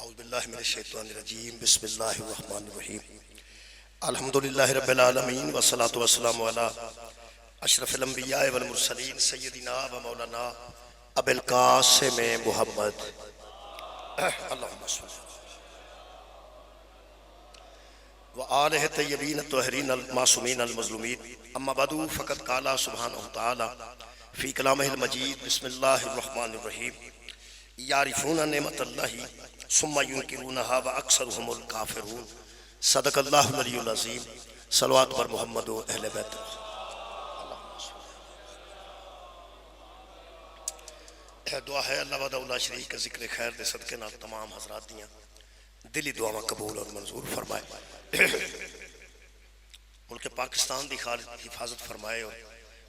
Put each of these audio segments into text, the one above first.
اعوذ باللہ من الشیطان الرجیم بسم اللہ الرحمن الرحیم الحمدللہ رب العالمین والصلاة والسلام علی اشرف الانبیاء والمرسلین سیدنا و مولانا ابی القاسم محمد اللہم صلی وآلہ طیبین الطاہرین المعصومین المظلومین اما بعد فقد قال سبحانہ تعالی فی کلامہ المجید بسم اللہ الرحمن الرحیم یعرفون نعمت اللہ ثم ینکرونہا واکثرہم الکافرون صدق اللہ العلی العظیم صلوات پر محمد و اہل بیت دعا ہے اللہ وحدہ لا شریک کا ذکر خیر دے صدقے نال تمام حضرات دیاں دلی دعاواں قبول اور منظور فرمائے ملک پاکستان دی حفاظت فرمائے اور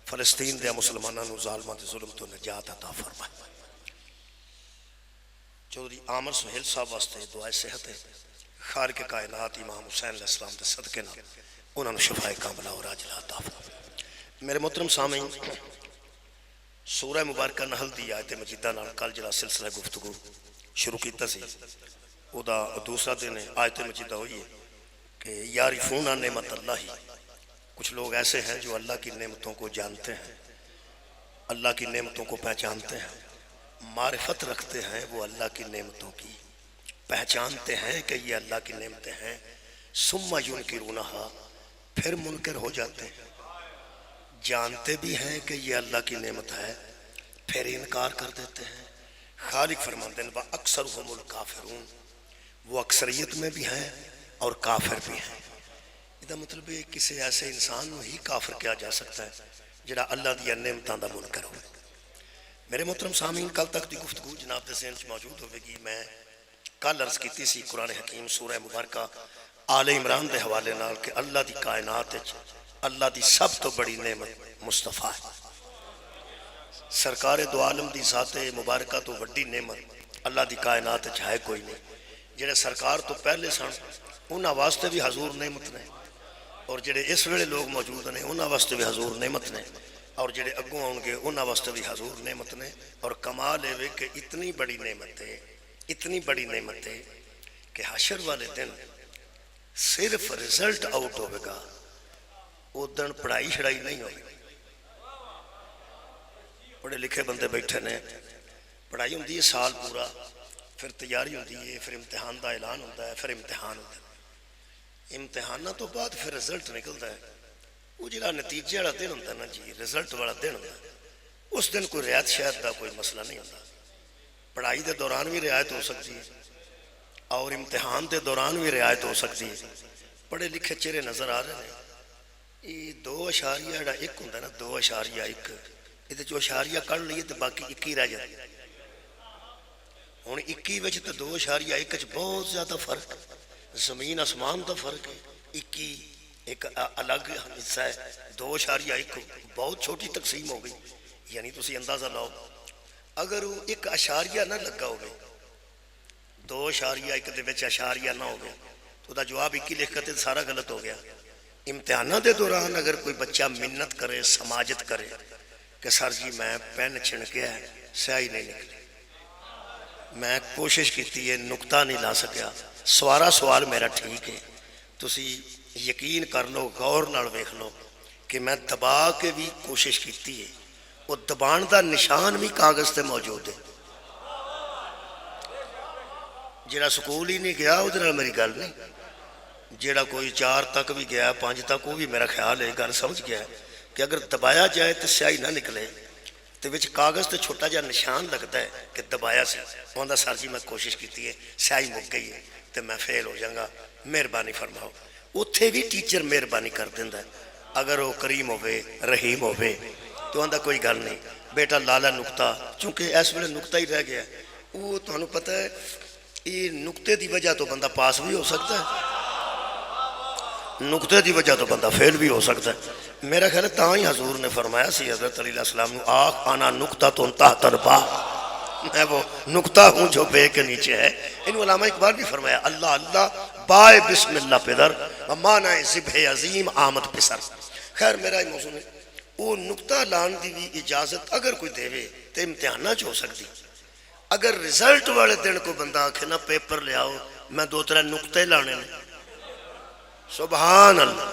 فلسطین دے مسلماناں نو ظالماں دے ظلم تو نجات عطا فرمائے چودھری عامر سہیل صاحب واسطے دعائے صحت ہے خالق کائنات امام حسین علیہ السلام دے صدقے نال انہاں نو شفائے کاملہ اور عاجلہ عطا فرمائے میرے محترم سامعین سورہ مبارکہ نحل دی آیت مجیدہ نال کل جڑا سلسلہ گفتگو شروع کیتا سی او دا دوسرا دن آیت مجیدہ ہوئی ہے کہ یعرفون نعمت اللہ کچھ لوگ ایسے ہیں جو اللہ کی نعمتوں کو جانتے ہیں اللہ کی نعمتوں کو پہچانتے ہیں معرفت رکھتے ہیں وہ اللہ کی نعمتوں کی پہچانتے ہیں کہ یہ اللہ کی نعمتیں ہیں ثم ینکرونہا پھر منکر ہو جاتے ہیں جانتے بھی ہیں کہ یہ اللہ کی نعمت ہے پھر انکار کر دیتے ہیں خالق فرماتے ہیں وَأَكْثَرُهُمُ الْكَافِرُونَ وہ اکثریت میں بھی ہیں اور کافر بھی ہیں یہ مطلب ہے کسی ایسے انسان میں ہی کافر کیا جا سکتا ہے جڑا اللہ دیا نعمتاں دا منکر ہوئے میرے محترم سامعین کل تک دی گفتگو جناب دے ذہن موجود ہوئے گی میں کل عرض کیتی سی قرآن حکیم سورہ مبارکہ آل عمران دے حوالے نال کہ اللہ دی کائنات اللہ دی سب تو بڑی نعمت مصطفیٰ ہے سرکار دو عالم دی ذات مبارکہ تو بڑی نعمت اللہ دی کائنات ہے کوئی نہیں جڑے سرکار تو پہلے سن انہاں واسطے بھی حضور نعمت نے اور جڑے اس ویلے لوگ موجود ہیں انہاں واسطے بھی حضور نعمت نے اور جڑے اگوں آؤں گے انہاں واسطے بھی حضور نعمت نے اور کمال ہے کہ اتنی بڑی نعمت ہے کہ حشر والے دن صرف رزلٹ آؤٹ ہوئے گا وہ دن پڑھائی شڑائی نہیں ہوگی پڑھے لکھے بندے بیٹھے نے پڑھائی ہوندی ہے سال پورا پھر تیاری ہوندی ہے پھر امتحان دا اعلان ہوتا ہے پھر امتحان ہوتا ہے امتحانہ تو بعد پھر رزلٹ نکلتا ہے وہ جڑا نتیجے والا دن ہوتا ہے نا جی رزلٹ والا دن ہوتا ہے اس دن کوئی رعایت شاید دا کوئی مسئلہ نہیں ہوتا پڑھائی دے دوران بھی رعایت ہو سکتی ہے اور امتحان دے دوران بھی رعایت ہو سکتی ہے پڑھے لکھے چہرے نظر آ رہے ہیں یہ 2.1 ہوتا ہے نا 2.1 یہ جو اشاریہ کر لیے تو باقی 21 رہ جاتی ہے ہوں 21 وچ تو 2.1 بہت زیادہ فرق زمین آسمان دا فرق ہے 21 ایک الگ حصہ ہے 2.1 بہت چھوٹی تقسیم ہو گئی یعنی تسی اندازہ لاؤ اگر وہ ایک اشاریہ نہ لگا ہو گئے 2.1 دے وچ اشاریہ نہ ہو گیا تو دا جواب 21 لکھ کر سارا غلط ہو گیا امتحانہ دے دوران اگر کوئی بچہ منت کرے سماجت کرے کہ سر جی میں پین چھنکے ہے سیاہی نہیں نکلی میں کوشش کیتی ہے نکتہ نہیں لا سکیا سوال میرا ٹھیک ہے تسی یقین کر لو غور نال ویکھ لو کہ میں دبا کے بھی کوشش کیتی ہے وہ دبان دا نشان بھی کاغذ تے موجود ہے جڑا سکول ہی نہیں گیا ادھر میری گل نہیں جڑا کوئی 4 تک بھی گیا 5 تک وہ بھی میرا خیال ہے گل سمجھ گیا ہے کہ اگر دبایا جائے تو سیاہی نہ نکلے تو وچ کاغذ تے چھوٹا جا نشان لگتا ہے کہ دبایا سی وہاں سر جی میں کوشش کیتی ہے سیاہی مک گئی ہے تو میں فیل ہو جاؤں گا مہربانی فرماؤ اتھے بھی ٹیچر مہربانی کر دیندہ ہے اگر وہ کریم ہوئے رحیم ہوئے تو اندھا کوئی گل نہیں بیٹا لالا نکتہ چونکہ اس ویلے نکتہ ہی رہ گیا ہے وہ تو انہوں پتہ ہے یہ نکتے دی وجہ تو بندہ پاس بھی ہو سکتا ہے نکتے دی وجہ تو بندہ فیل بھی ہو سکتا ہے میرا خیال ہے تاں حضور نے فرمایا سی حضرت علیہ السلام آخ آنا نکتہ تو تحت البا میں وہ نکتہ ہوں جو بے کے نیچے ہے ان علماء اقبال بھی فرمایا اللہ اللہ بائے بسم اللہ پیدر مانا ذبح عظیم آمد پسر خیر میرا ہی موضوع ہے وہ نکتہ لان دی بھی اجازت اگر کوئی دے تو امتحانہ جو ہو سکتی اگر رزلٹ والے دن کو بندہ آکھے نا پیپر لے آؤ میں 2-3 نقطے لانے نے، سبحان اللہ،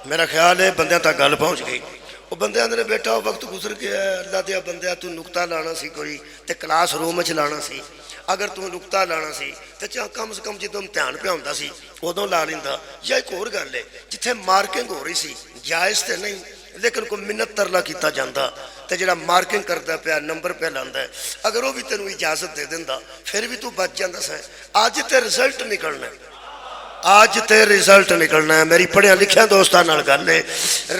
میرا خیال ہے بندیاں تک گل پہنچ گئی۔ وہ بندیاں نے بیٹا وقت گزر گیا ہے، اللہ دیا بندیا تو نقطہ لانا سی کوئی تے کلاس روم وچ لانا سی، اگر تو نقطہ لانا سی تے چاہ کم سے کم جدوں امتحان پہ ہوندا سی ادوں لا لیندا۔ یا ایک اور گل ہے جتھے مارکنگ ہو رہی سی جائز تے نہیں لیکن کوئی منت ترلا کیتا جاندا تے جڑا مارکنگ کردا پیا نمبر پہ لاندا ہے اگر وہ بھی تینوں اجازت دے دیندا پھر بھی تو بچ جاندا سی۔ اج تے رزلٹ نکلنا ہے، آج تے رزلٹ نکلنا ہے۔ میری پڑھیا لکھیا دوستاں نال گل ہے،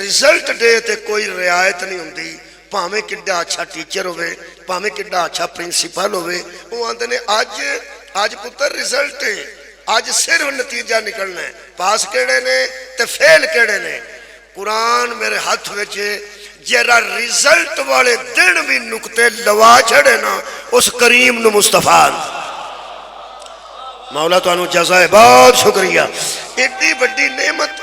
رزلٹ ڈے تے کوئی رعایت نہیں ہوندی، پاویں کڈا اچھا ٹیچر ہوئے پاویں کڈا اچھا پرنسپل ہوئے، وہ آندے نے اج پتر رزلٹ ہے، اج صرف نتیجہ نکلنا ہے، پاس کیڑے نے تے فیل کیڑے نے۔ قرآن میرے ہاتھ وچ جیڑا رزلٹ والے دن بھی نقطے لوا چھڑے نا اس کریم نو مصطفیٰ مولا تو انو جزائے بہت شکریہ۔ ایڈی بڑی نعمت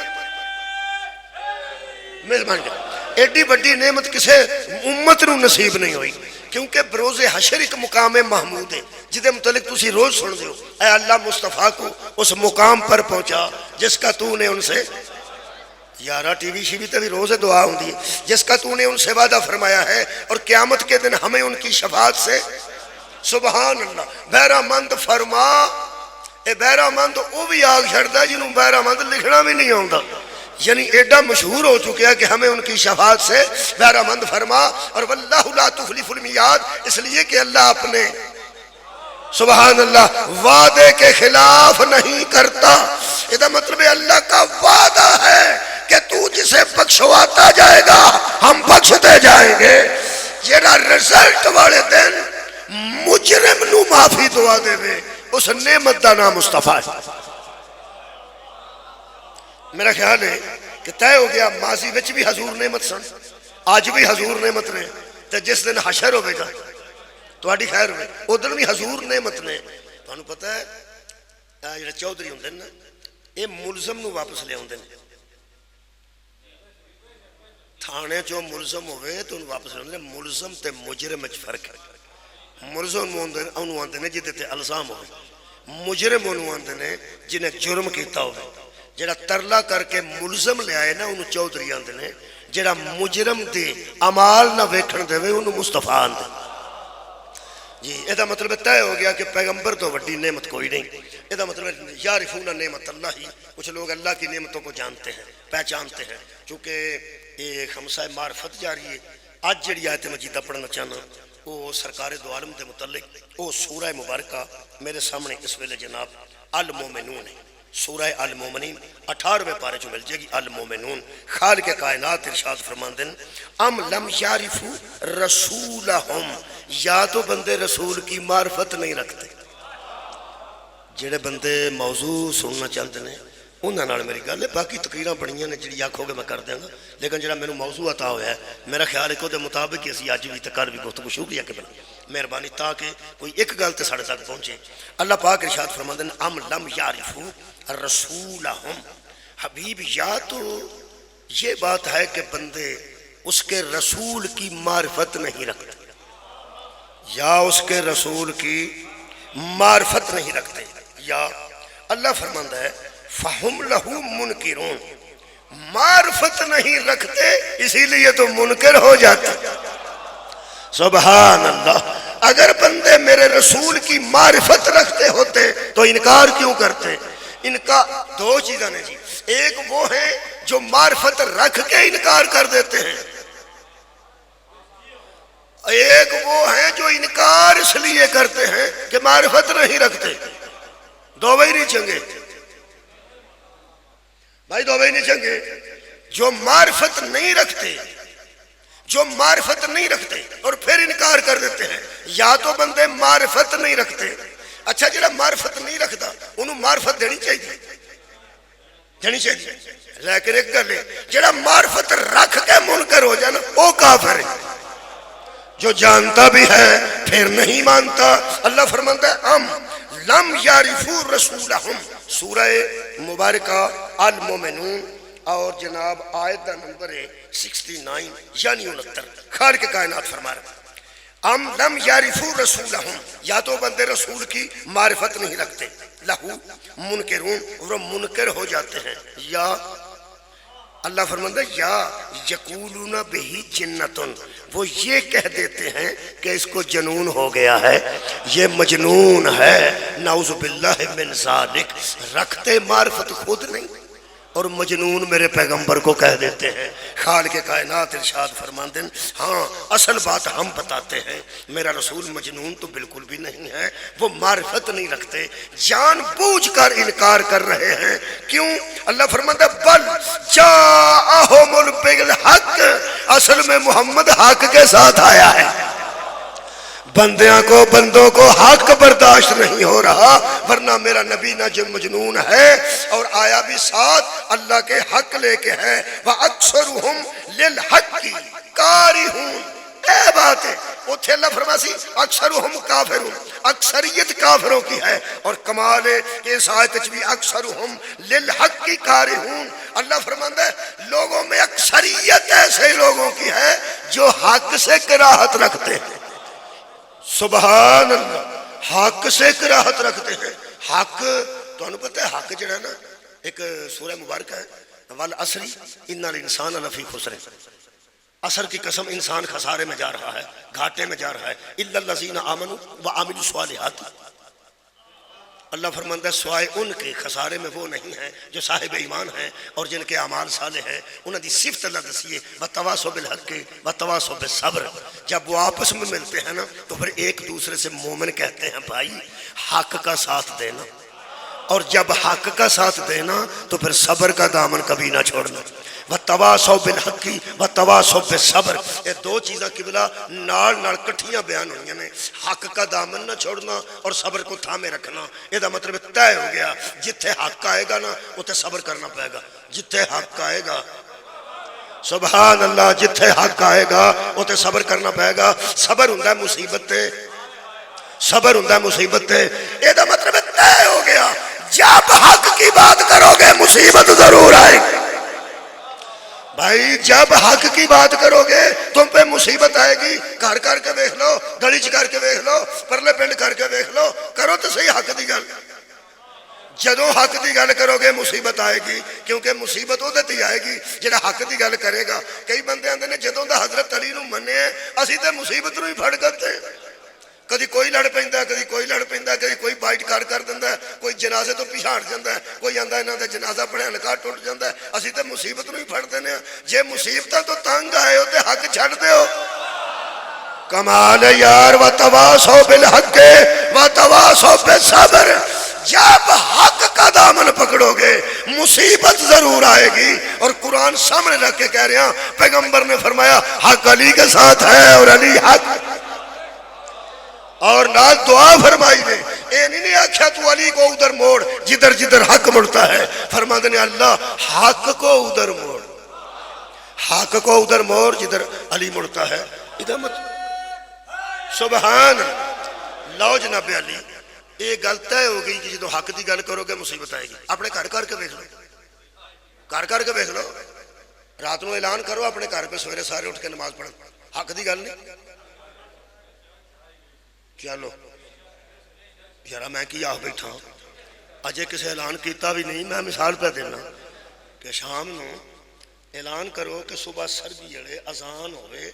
مہربان کر، ایڈی بڑی نعمت کسے امت نو نصیب نہیں ہوئی، کیونکہ بروز حشر ایک مقام محمود ہے جدے متعلق تسی روز سن دیو، اے اللہ مصطفیٰ کو اس مقام پر پہنچا جس کا تو نے ان سے، یارہ ٹی وی شیوی تے بھی روز دعا ہوں دی، جس کا تو نے ان سے وعدہ فرمایا ہے اور قیامت کے دن ہمیں ان کی شفاعت سے، سبحان اللہ۔ بہرہ مند فرما، اے بہرہ مند او بھی آگ چھڑتا جنہوں بہرہ مند لکھنا بھی نہیں ہوندہ، یعنی ایڈا مشہور ہو چکیا کہ ہمیں ان کی شفاعت سے بہرہ مند فرما۔ اور واللہ لا تخلف المیعاد، اس لیے کہ اللہ اپنے سبحان اللہ وعدے کے خلاف نہیں کرتا۔ یہ مطلب اللہ کا وعدہ ہے کہ تو جسے بخشواتا جائے گا ہم بخشتے جائیں گے۔ جیڑا رزلٹ والے دن مجرم نو معافی دعا دے وے اس نعمت دا نام مصطفیٰ ہے۔ میرا خیال ہے کہ طے ہو گیا ماضی وچ بھی حضور نعمت سن، آج بھی حضور نعمت نے، تے جس دن حشر ہوئے گا تواڈی خیر ہوئے ادھر بھی حضور نعمت نے۔ تانوں پتہ ہے جڑے چودھری ہوندے نا یہ ملزم نو واپس لے آندے نے، تھانے چوں ملزم ہوئے تو انہوں واپس لے آندے نے۔ ملزم تے مجرم وچ فرق ہے، ملزم انہوں آندے نے جدے تے الزام ہوئے، مجرم انہوں آندے نے جنہیں جرم کیتا ہوئے۔ جڑا ترلا کر کے ملزم لے آئے نا انہوں چودھری آندے نے، جڑا مجرم دے عمال نہ ویکھن دے وے انہوں مصطفیٰ آندے۔ جی یہ مطلب طے ہو گیا کہ پیغمبر تو وڈی نعمت کوئی نہیں۔ یہ مطلب یعرفون نعمت اللہ ہی، کچھ لوگ اللہ کی نعمتوں کو جانتے ہیں پہچانتے ہیں، چونکہ یہ خمسہ معرفت جاری ہے۔ آج جڑی آیت مجیدہ پڑھنا چاہنا وہ سرکار دو عالم دے متعلق وہ سورہ مبارکہ میرے سامنے اس ویلے جناب المومنون ہے، سورہ المومنین 18ویں پارے جو مل جائے گی المومنون۔ خالق کائنات ارشاد فرماندن ام لم یعرفو رسولہم، یا تو بندے رسول کی معرفت نہیں رکھتے۔ جڑے بندے موضوع سننا چاہتے ہیں انہاں نال میری گل ہے، باقی تقریراں بڑیاں نے جڑی آکھو گے میں کر دیاں گا، لیکن جڑا میرے موضوع عطا ہویا ہے میرا خیال ہے کہ دے مطابق ہی اسی اج بھی تے کل بھی گفتگو شروع کیا کہ بنا مہربانی تاکہ کوئی ایک گل تے ساڑھے تک پہنچے۔ اللہ پاک ارشاد فرماتے ہیں ام لم یعرفو رسولہم، حبیب یا تو یہ بات ہے کہ بندے اس کے رسول کی معرفت نہیں رکھتے، یا اس کے رسول کی معرفت نہیں رکھتے، یا اللہ فرماندہ ہے فَهُمْ لَهُ مُنْكِرُونَ، معرفت نہیں رکھتے اسی لیے تو منکر ہو جاتے۔ سبحان اللہ، اگر بندے میرے رسول کی معرفت رکھتے ہوتے تو انکار کیوں کرتے؟ انکار دو چیزیں ہیں جی، ایک وہ ہیں جو معرفت رکھ کے انکار کر دیتے ہیں، ایک وہ ہیں جو انکار اس لیے کرتے ہیں کہ معرفت نہیں رکھتے۔ دو بھائی نہیں چنگے بھائی، دو بھائی نہیں چنگے۔ جو معرفت نہیں رکھتے، جو معرفت نہیں رکھتے اور پھر انکار کر دیتے ہیں، یا تو بندے معرفت نہیں رکھتے۔ اچھا جڑا معرفت نہیں رکھتا انہوں معرفت دینی چاہیے، دینی چاہیے، لیکن ایک گل ہے جڑا معرفت رکھ کے منکر ہو جانا وہ کافر ہے، جو جانتا بھی ہے پھر نہیں مانتا۔ اللہ فرماتا ہے ام لم یعرفو رسولہم، سورہ مبارکہ المومنون اور جناب آیت دا نمبر ہے 69 یعنی 69۔ خالق کائنات فرما رہا ام لم یعرفوا رسولہم، یا تو بندے رسول کی معرفت نہیں رکھتے، لہو منکرون، وہ منکر ہو جاتے ہیں، یا اللہ فرماتا ہے یا یقولون بہی جنتن، وہ یہ کہہ دیتے ہیں کہ اس کو جنون ہو گیا ہے، یہ مجنون ہے، نعوذ باللہ من ذالک، رکھتے معرفت خود نہیں اور مجنون میرے پیغمبر کو کہہ دیتے ہیں۔ خالق کائنات ارشاد فرماتے ہیں ہاں اصل بات ہم بتاتے ہیں، میرا رسول مجنون تو بالکل بھی نہیں ہے، وہ معرفت نہیں رکھتے، جان بوجھ کر انکار کر رہے ہیں۔ کیوں؟ اللہ فرماتا ہے بل جاءہم بالحق، اصل میں محمد حق کے ساتھ آیا ہے، بندوں کو حق برداشت نہیں ہو رہا، ورنہ میرا نبی نہ جو مجنون ہے اور آیا بھی ساتھ اللہ کے حق لے کے ہے، وَأَكْثَرُهُمْ لِلْحَقِّ كَارِهُونَ، اے بات ہے اتھے اللہ فرماسی اکثرہم کافرون، اکثریت کافروں کی ہے، اور کمال ہے کہ اس آیت بھی اکثرہم للحق کارہون، اللہ فرماتا ہے لوگوں میں اکثریت ایسے لوگوں کی ہے جو حق سے کراہت رکھتے ہیں، سبحان اللہ، حق سے کراہت رکھتے ہیں۔ حق تو انہوں پتہ ہے حق جڑا نا ایک سورہ مبارکہ ہے والعصر ان الانسان لفی خسر، عصر کی قسم انسان خسارے میں جا رہا ہے، گھاٹے میں جا رہا ہے، الا الذین آمنوا وعملوا الصالحات، اللہ فرماتا ہے سوائے ان کے خسارے میں وہ نہیں ہیں جو صاحب ایمان ہیں اور جن کے اعمال صالح ہیں، انہوں دی صفت اللہ دسیے وتواصوا بالحق وتواصوا بالصبر، جب وہ آپس میں ملتے ہیں نا تو پھر ایک دوسرے سے مومن کہتے ہیں بھائی حق کا ساتھ دینا، اور جب حق کا ساتھ دینا تو پھر صبر کا دامن کبھی نہ چھوڑنا، وتواصوا بالحق وتواصوا بالصبر، یہ دو چیزاں قبلہ نال کٹھیاں بیان ہوئی ہیں، حق کا دامن نہ چھوڑنا اور صبر کو تھامے رکھنا، یہ دا مطلب طے ہو گیا جتھے حق آئے گا نا اتھے صبر کرنا پائے گا، جتھے حق آئے گا سبحان اللہ، جتھے حق آئے گا اتھے صبر کرنا پائے گا، صبر ہوندا ہے مصیبت تے، صبر ہوندا ہے مصیبت تے، یہ دا مطلب طے ہو گیا جب حق کی بات کرو گے مصیبت ضرور آئے گی، بھائی جب حق کی بات کرو گے تم پہ مصیبت آئے گی، گھر کر کے دیکھ لو، گلی چ کر کے دیکھ لو، پرلے پنڈ کر کے دیکھ لو، کرو تو صحیح حق دی گل، جدوں حق دی گل کرو گے مصیبت آئے گی، کیونکہ مصیبت وہ تے آئے گی جڑا حق دی گل کرے گا۔ کئی بندے آندے نے جدوں دا حضرت علی نو مننے اسی تے مصیبت نو ہی پھڑ گئے، کدی کوئی لڑ پیندا، کدی کوئی لڑ پیندا، کدی کوئی بائٹ کر دیندا، کوئی جنازے تو پیچھے ہٹ جاندا ہے، کوئی آندا انہاں دا جنازہ پڑھیا نکاح ٹوٹ جاندا ہے، اسی تے مصیبت نو ہی پھڑ دینے ہیں، جے مصیبتاں تو تنگ آئے ہو تے حق چھڈ دیو، کمال ہے یار، وتواصوا بالحق وتواصوا بالصبر، جب حق کا دامن پکڑو گے مصیبت ضرور آئے گی، اور قرآن سامنے رکھ کے کہہ رہے ہیں پیغمبر نے فرمایا حق علی کے ساتھ ہے اور علی حق، اور نال دعا فرمائی نے، اے نہیں آکھیا تو علی کو ادھر موڑ جدھر جدھر حق مڑتا ہے، فرماتے نے اللہ حق کو ادھر موڑ، حق کو ادھر موڑ جدھر علی مڑتا ہے، ادھر مت سبحان لو جناب علی، یہ گل طے ہو گئی کہ جدو حق دی گل کرو گے مصیبت آئے گی، اپنے گھر کر کے دیکھ لو، گھر کر کے دیکھ لو، رات نو اعلان کرو اپنے گھر پہ سویرے سارے اٹھ کے نماز پڑھو، حق دی گل نہیں، چلو یارا میں کی آہ بیٹھا اجے کسے اعلان کیتا بھی نہیں، میں مثال پہ دینا کہ شام نو اعلان کرو کہ صبح سردی جڑے اذان ہوئے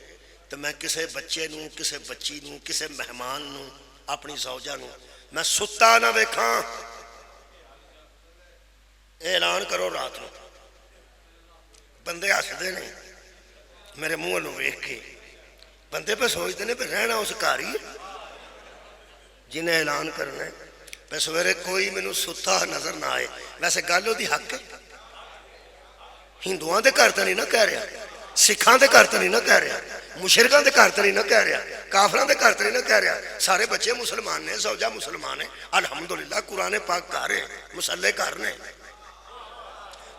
تو میں کسے بچے نو، کسے بچی نو، کسے مہمان نو، اپنی زوجہ نو میں ستا نہ ویکھاں، اعلان کرو رات نو، بندے ہسدے نے میرے منہ نو ویکھ کے، بندے پہ سوچتے نے پہ رہنا اس گھر ہی جنہیں اعلان کرنا ہے، پہ سویرے کوئی مینوں ستا نظر نہ آئے، ویسے گل دی حق ہے، ہندوؤں دے گھر تے نہیں نہ کہہ رہا، سکھاں دے گھر تے نہیں نہ کہہ رہا، مشرکاں دے گھر تے نہیں نہ کہہ رہا، کافراں دے گھر تے نہیں نہ کہہ رہا، سارے بچے مسلمان نے، زوجہ مسلمان ہے، الحمدللہ قرآن پاک کہہ رہے ہیں، مسلح کر رہے ہیں،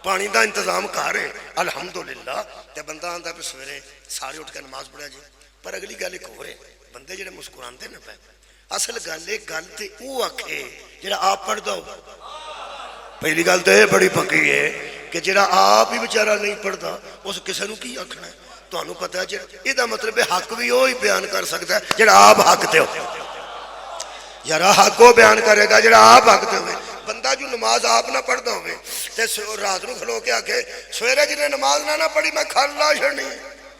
پانی دا انتظام کر رہے ہیں الحمدللہ، تے بندہ آندا پہ سویرے سارے اٹھ کے نماز پڑھا جی، پر اگلی گل ایک ہو رہے بندے جڑے مسکراندے نہ پے، اصل گل ایک گل تے او آکھے جڑا آپ پڑھ دو، پہلی گل تو یہ بڑی پکی ہے کہ جڑا آپ ہی بیچارہ نہیں پڑھتا اس کسے نو کی آکھنا ہے، ਤੁਹਾਨੂੰ ਪਤਾ ਇਹਦਾ ਮਤਲਬ ਹੱਕ ਵੀ ਉਹ ਹੀ ਬਿਆਨ ਕਰ ਸਕਦਾ ਜਿਹੜਾ ਆਪ ਹੱਕ ਤੇ ਹੋ। ਯਾਰ ਹੱਕ ਉਹ ਬਿਆਨ ਕਰੇਗਾ ਜਿਹੜਾ ਆਪ ਹੱਕ ਤੇ ਹੋਵੇ। ਬੰਦਾ ਜੋ ਨਮਾਜ਼ ਆਪ ਨਾ ਪੜ੍ਹਦਾ ਹੋਵੇ ਤੇ ਰਾਤ ਨੂੰ ਖਲੋ ਕੇ ਆਖੇ ਸਵੇਰੇ ਜਿਹਨੇ ਨਮਾਜ਼ ਨਾ ਪੜ੍ਹੀ ਮੈਂ ਖਾਲਾ ਛੱਡਣੀ,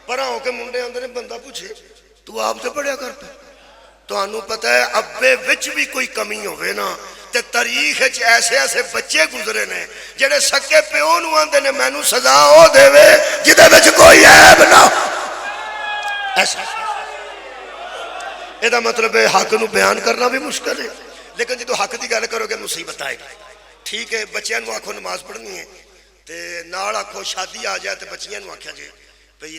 ਪਰ ਹੋ ਕੇ ਮੁੰਡੇ ਆਉਂਦੇ ਨੇ, ਬੰਦਾ ਪੁੱਛੇ ਤੂੰ ਆਪ ਤੇ ਪੜ੍ਹਿਆ ਕਰ। ਤੁਹਾਨੂੰ ਪਤਾ ਹੈ ਅੱਬੇ ਵਿੱਚ ਵੀ ਕੋਈ ਕਮੀ ਹੋਵੇ ਨਾ ਤੇ ਤਾਰੀਖ ਵਿੱਚ ਐਸੇ ਐਸੇ ਬੱਚੇ ਗੁਜ਼ਰੇ ਨੇ ਜਿਹੜੇ ਸੱਕੇ ਪਿਓ ਨੂੰ ਆਂਦੇ ਨੇ ਮੈਨੂੰ ਸਜ਼ਾ ਉਹ ਦੇਵੇ ਜਿਹਦੇ ਵਿੱਚ ਕੋਈ ਐਬ ਨਾ ਹੋ। ਐਸਾ ਇਹਦਾ ਮਤਲਬ ਹੈ ਹੱਕ ਨੂੰ ਬਿਆਨ ਕਰਨਾ ਵੀ ਮੁਸ਼ਕਲ ਹੈ, ਲੇਕਿਨ ਜਦੋਂ ਹੱਕ ਦੀ ਗੱਲ ਕਰੋਗੇ ਮੁਸੀਬਤ ਆਏਗੀ। ਠੀਕ ਹੈ, ਬੱਚਿਆਂ ਨੂੰ ਆਖੋ ਨਮਾਜ਼ ਪੜ੍ਹਨੀ ਹੈ ਤੇ ਨਾਲ ਆਖੋ ਸ਼ਾਦੀ ਆ ਜਾਏ ਤੇ ਬੱਚਿਆਂ ਨੂੰ ਆਖਿਆ ਜੇ ਭਈ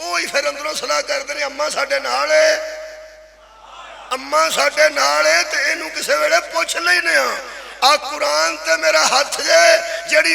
ਉਹੀ ਫਿਰ ਅੰਦਰੋਂ ਸਲਾਹ ਕਰਦੇ ਨੇ ਅੰਮਾ ਸਾਡੇ ਨਾਲ ਏ, ਅੰਮਾ ਸਾਡੇ ਨਾਲ ਏ, ਤੇ ਇਹਨੂੰ ਕਿਸੇ ਵੇਲੇ ਪੁੱਛ ਲੈਨੇ ਆ ਕੁਰਾਨ ਤੇ ਮੇਰਾ ਹੱਥ ਜੇ ਜਿਹੜੀ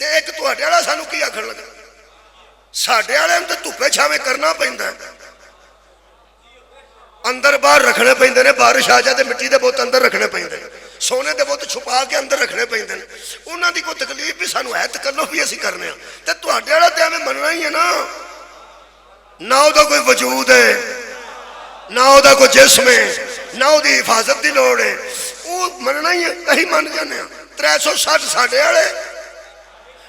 ਤੇ ਇੱਕ ਤੁਹਾਡੇ ਵਾਲਾ ਸਾਨੂੰ ਕੀ ਆਖਣ ਲੱਗਾ? ਸਾਡੇ ਵਾਲਿਆਂ ਨੂੰ ਤਾਂ ਧੁੱਪੇ ਛਾਵੇਂ ਕਰਨਾ ਪੈਂਦਾ, ਅੰਦਰ ਬਾਹਰ ਰੱਖਣੇ ਪੈਂਦੇ ਨੇ। ਬਾਰਿਸ਼ ਆ ਜਾਏ ਤੇ ਮਿੱਟੀ ਦੇ ਬੁੱਤ ਅੰਦਰ ਰੱਖਣੇ ਪੈਂਦੇ ਨੇ, ਸੋਨੇ ਦੇ ਬੁੱਤ ਛੁਪਾ ਕੇ ਅੰਦਰ ਰੱਖਣੇ ਪੈਂਦੇ ਨੇ। ਉਹਨਾਂ ਦੀ ਕੋਈ ਤਕਲੀਫ ਵੀ ਸਾਨੂੰ ਹੈ, ਤਕੱਲੁਫ ਵੀ ਅਸੀਂ ਕਰਨੇ ਆ। ਤੇ ਤੁਹਾਡੇ ਵਾਲਾ ਤੇ ਐਵੇਂ ਮੰਨਣਾ ਹੀ ਹੈ ਨਾ, ਨਾ ਉਹਦਾ ਕੋਈ ਵਜੂਦ ਹੈ, ਨਾ ਉਹਦਾ ਕੋਈ ਜਿਸਮ ਹੈ, ਨਾ ਉਹਦੀ ਹਿਫਾਜ਼ਤ ਦੀ ਲੋੜ ਹੈ, ਉਹ ਮੰਨਣਾ ਹੀ ਹੈ। ਅਸੀਂ ਮੰਨ ਜਾਂਦੇ ਹਾਂ। 360 ਸਾਡੇ ਵਾਲੇ,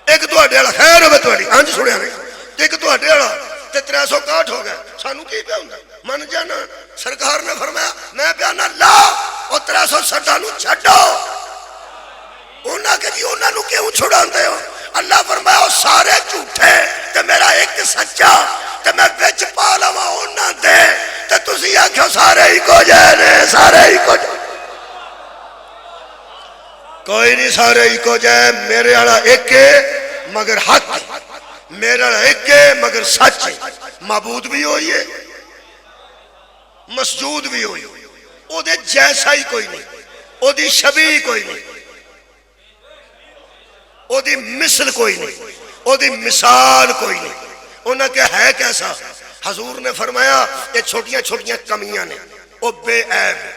ਇੱਕ ਤੁਹਾਡੇ ਵਾਲਾ। ਖੈਰ ਹੋਵੇ ਤੁਹਾਡੀ, ਅੰਜ ਸੁਣਿਆ ਨਹੀਂ, ਇੱਕ ਤੁਹਾਡੇ ਵਾਲਾ ਤੇ 361 ਹੋ ਗਿਆ। ਸਾਨੂੰ ਕੀ ਪਿਆ ਹੁੰਦਾ? ਮੰਨ ਜਾਣਾ। ਸਰਕਾਰ ਨੇ ਫਰਮਾਇਆ, ਮੈਂ ਪਿਆ ਨਾ ਲਾ ਉਹ 360 ਨੂੰ ਛੱਡੋ। ਉਹਨਾਂ ਕਿ ਜੀ ਉਹਨਾਂ ਨੂੰ ਕਿਉਂ ਛੁਡਾਉਂਦੇ ਹੋ? ਅੱਲਾ ਫਰਮਾਇਆ ਉਹ ਸਾਰੇ ਝੂਠੇ ਤੇ ਮੇਰਾ ਇੱਕ ਸੱਚਾ, ਤੇ ਮੈਂ ਵਿੱਚ ਪਾ ਲਵਾਂ ਉਹਨਾਂ ਦੇ। ਤੇ ਤੁਸੀਂ ਆਖੋ ਸਾਰੇ ਇੱਕੋ ਜਿਹੇ ਨੇ, ਸਾਰੇ ਇੱਕੋ ਜਿਹੇ। کوئی نہیں، سارے ایکو جائے۔ میرے والا ایک ہے مگر حق، میرے والا ایک ہے مگر سچ، معبود بھی ہوئی ہے مسجود بھی ہوئی، او دے جیسا ہی کوئی نہیں، او دی شبیہ کوئی نہیں، او دی مثل کوئی نہیں، او دی مثال کوئی نہیں۔ انہاں کہ ہے کیسا؟ حضور نے فرمایا یہ چھوٹیاں چھوٹیاں کمیاں نے، او بے عیب ہے،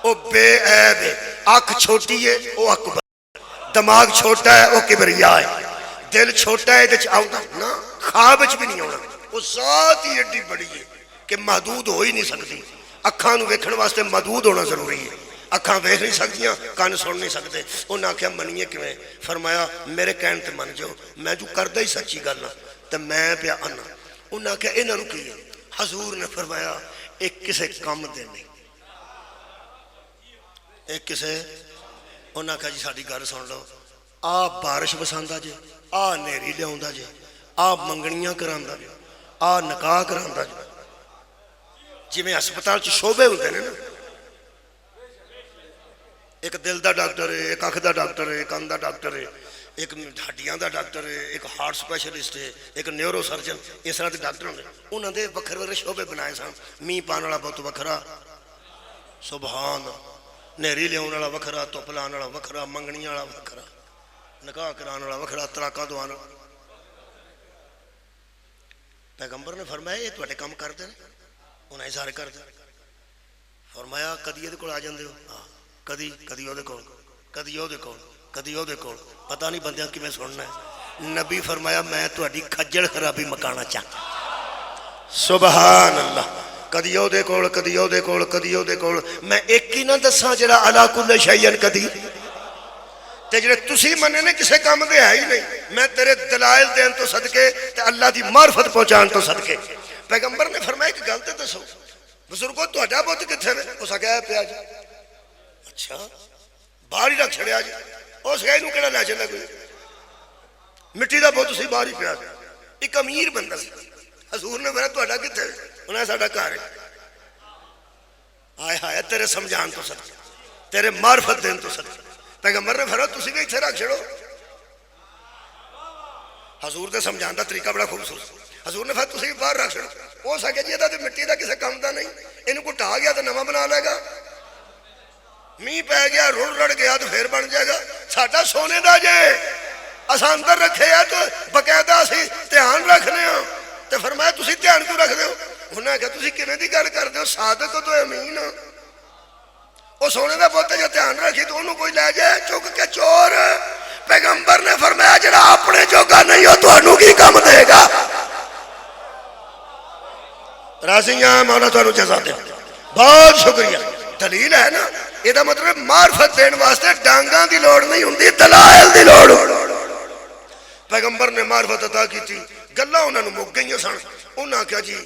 او بے عیب ہے۔ آنکھ چھوٹی ہے او اکبر، دماغ چھوٹا ہے او کبریا ہے، دل چھوٹا ہے دچ آؤں نا خواب وچ بھی نہیں ہونا، وہ ذات ہی ایڈی بڑی ہے کہ محدود ہو ہی نہیں سکتی۔ اکھاں نو ویکھن واسطے محدود ہونا ضروری ہے، اکھاں ویکھ نہیں سکتیاں، کان سن نہیں سکتے۔ انہاں آکھیا منیے کیویں؟ فرمایا میرے کہن تے من جاؤ، میں جو کردا ہی سچی گل ہاں تے میں پیا آنا۔ انہاں آکھیا انہاں نو کی ہے؟ حضور نے فرمایا ایک کسے کم دے نہیں، ایک کسے۔ انہاں کہا جی ساڈی گل سن لو، آ بارش وساندا جے، آ نیری لیاوندا جے، آ منگنیاں کراندا جے، آ نکاح کراندا جے۔ جویں ہسپتال چ شعبے ہوندے نے نا، ایک دل دا ڈاکٹر ہے، ایک اکھ دا ڈاکٹر ہے، ایک کان دا ڈاکٹر ہے، ایک ہڈیاں دا ڈاکٹر ہے، ایک ہارٹ سپیشلسٹ ہے، ایک نیورو سرجن، اس طرح دے ڈاکٹر ہوندے۔ انہاں دے وکھرے وکھرے شعبے بنائے سن۔ مینہ پان والا بہت وکھرا، سبحان، نیری لیاون والا وکھرا، دھپ لان والا وکھرا، منگنیاں والا وکھرا، نکاح کران والا وکھرا، طلاقاں دوان والا۔ پیغمبر نے فرمایا یہ تواڈے کم کردے نے؟ انہاں اشارے کردے۔ فرمایا کدی دے کول آ جاندے ہو؟ ہاں، کدی کدی او دے کول، کدی او دے کول، کدی او دے کول، پتہ نہیں بندیاں کیویں سننا ہے۔ نبی فرمایا میں تواڈی کھجل خرابی مکانا چاہتا۔ سبحان اللہ۔ کدی او دے کول، کدی او دے کول، کدی او دے کول۔ میں ایک ہی نہ دساں جڑا علی کل شیء قدیر، تے جڑے تسی مننے نے کسے کام دے ہے ہی نہیں۔ میں تیرے دلائل دین تو صدقے تے اللہ دی معرفت پہنچان تو صدقے۔ پیغمبر نے فرمایا کہ گل تے دسو بزرگو تہاڈا بت کتھے وے؟ اس آکھیا پیا جی۔ اچھا باہر ہی رکھ چھڑیا جی؟ اس گئے نو کیڑا لے چلے کوئی؟ مٹی دا بت سی باہر ہی پیا جی۔ ایک امیر بندہ سی۔ حضور نے فرمایا تہاڈا کتھے وے؟ انہاں نے ساڈا گھر ہے۔ ہائے ہائے تیرے سمجھان تو صدقے، تیرے معرفت دین تو صدقے۔ پیغمبر نے فرمایا تسی بھی اتھے رکھ چھڑو۔ حضور دے سمجھان دا طریقہ بڑا خوبصورت۔ حضور نے فرمایا تسی بھی باہر رکھ چھڑو۔ ہو سکے جی تے مٹی دا کسے کم دا نہیں، اینو کوئی ٹھا گیا تو نواں بنا لے گا، مینہ پی گیا رڑ رڑ گیا تو پھر بن جائے گا۔ ساڈا سونے دا جے، اساں اندر رکھے ہے تو باقاعدہ اسی دھیان رکھنے ہاں۔ تے فرمایا تسی دھیان کیوں رکھدے ہو؟ انہاں نے کہا تسی کیویں دی گل کردے ہو؟ صادق تو امین ہاں۔ وہ سونے دا بت جو دھیان رکھی تو انہوں کوئی لے جائے چک کے چور۔ پیغمبر نے فرمایا جڑا اپنے جوگا نہیں ہو تانوں کی کم دے گا؟ راضیاں مولا تانوں جزا دے۔ بہت شکریہ۔ دلیل ہے نا، یہ دا مطلب معرفت دین واسطے ڈانگاں دی لوڑ نہیں ہوندی، دلائل دی لوڑ۔ پیغمبر نے معرفت عطا کی تھی، گلاں انہاں نوں مک گئیاں سن۔ انہاں کہا جی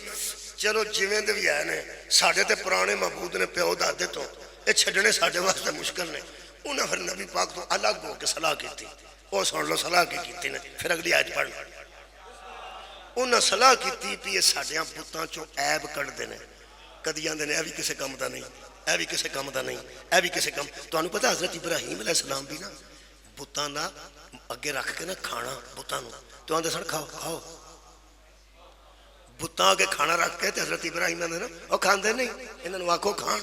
چلو جویں دے وی ہے نے، ساڈے تے پرانے معبود نے پیو دادے تو، یہ چھڈنے ساڈے واسطے مشکل نے۔ انہاں پھر نبی پاک تو الگ ہو کے صلاح کی، وہ سن لو صلاح کی کیتی نے۔ پھر اگلی آیت پڑھنا۔ انہاں صلاح کی بھی یہ ساڈیاں بتاں چوں عیب کڈدے نے، کدی آندے نے اے وی کسے کم دا نہیں، اے وی کسے کم دا نہیں، اے وی کسے کم۔ تانوں پتہ حضرت ابراہیم علیہ السلام بھی نا بتاں دا اگے رکھ کے نا کھانا بتاں نوں تو آندے سن کھاؤ کھاؤ، بتاں اگے کھانا رکھ کے تے حضرت ابراہیم آندے نا او کھاندے نہیں، انہاں نوں آکھو کھان،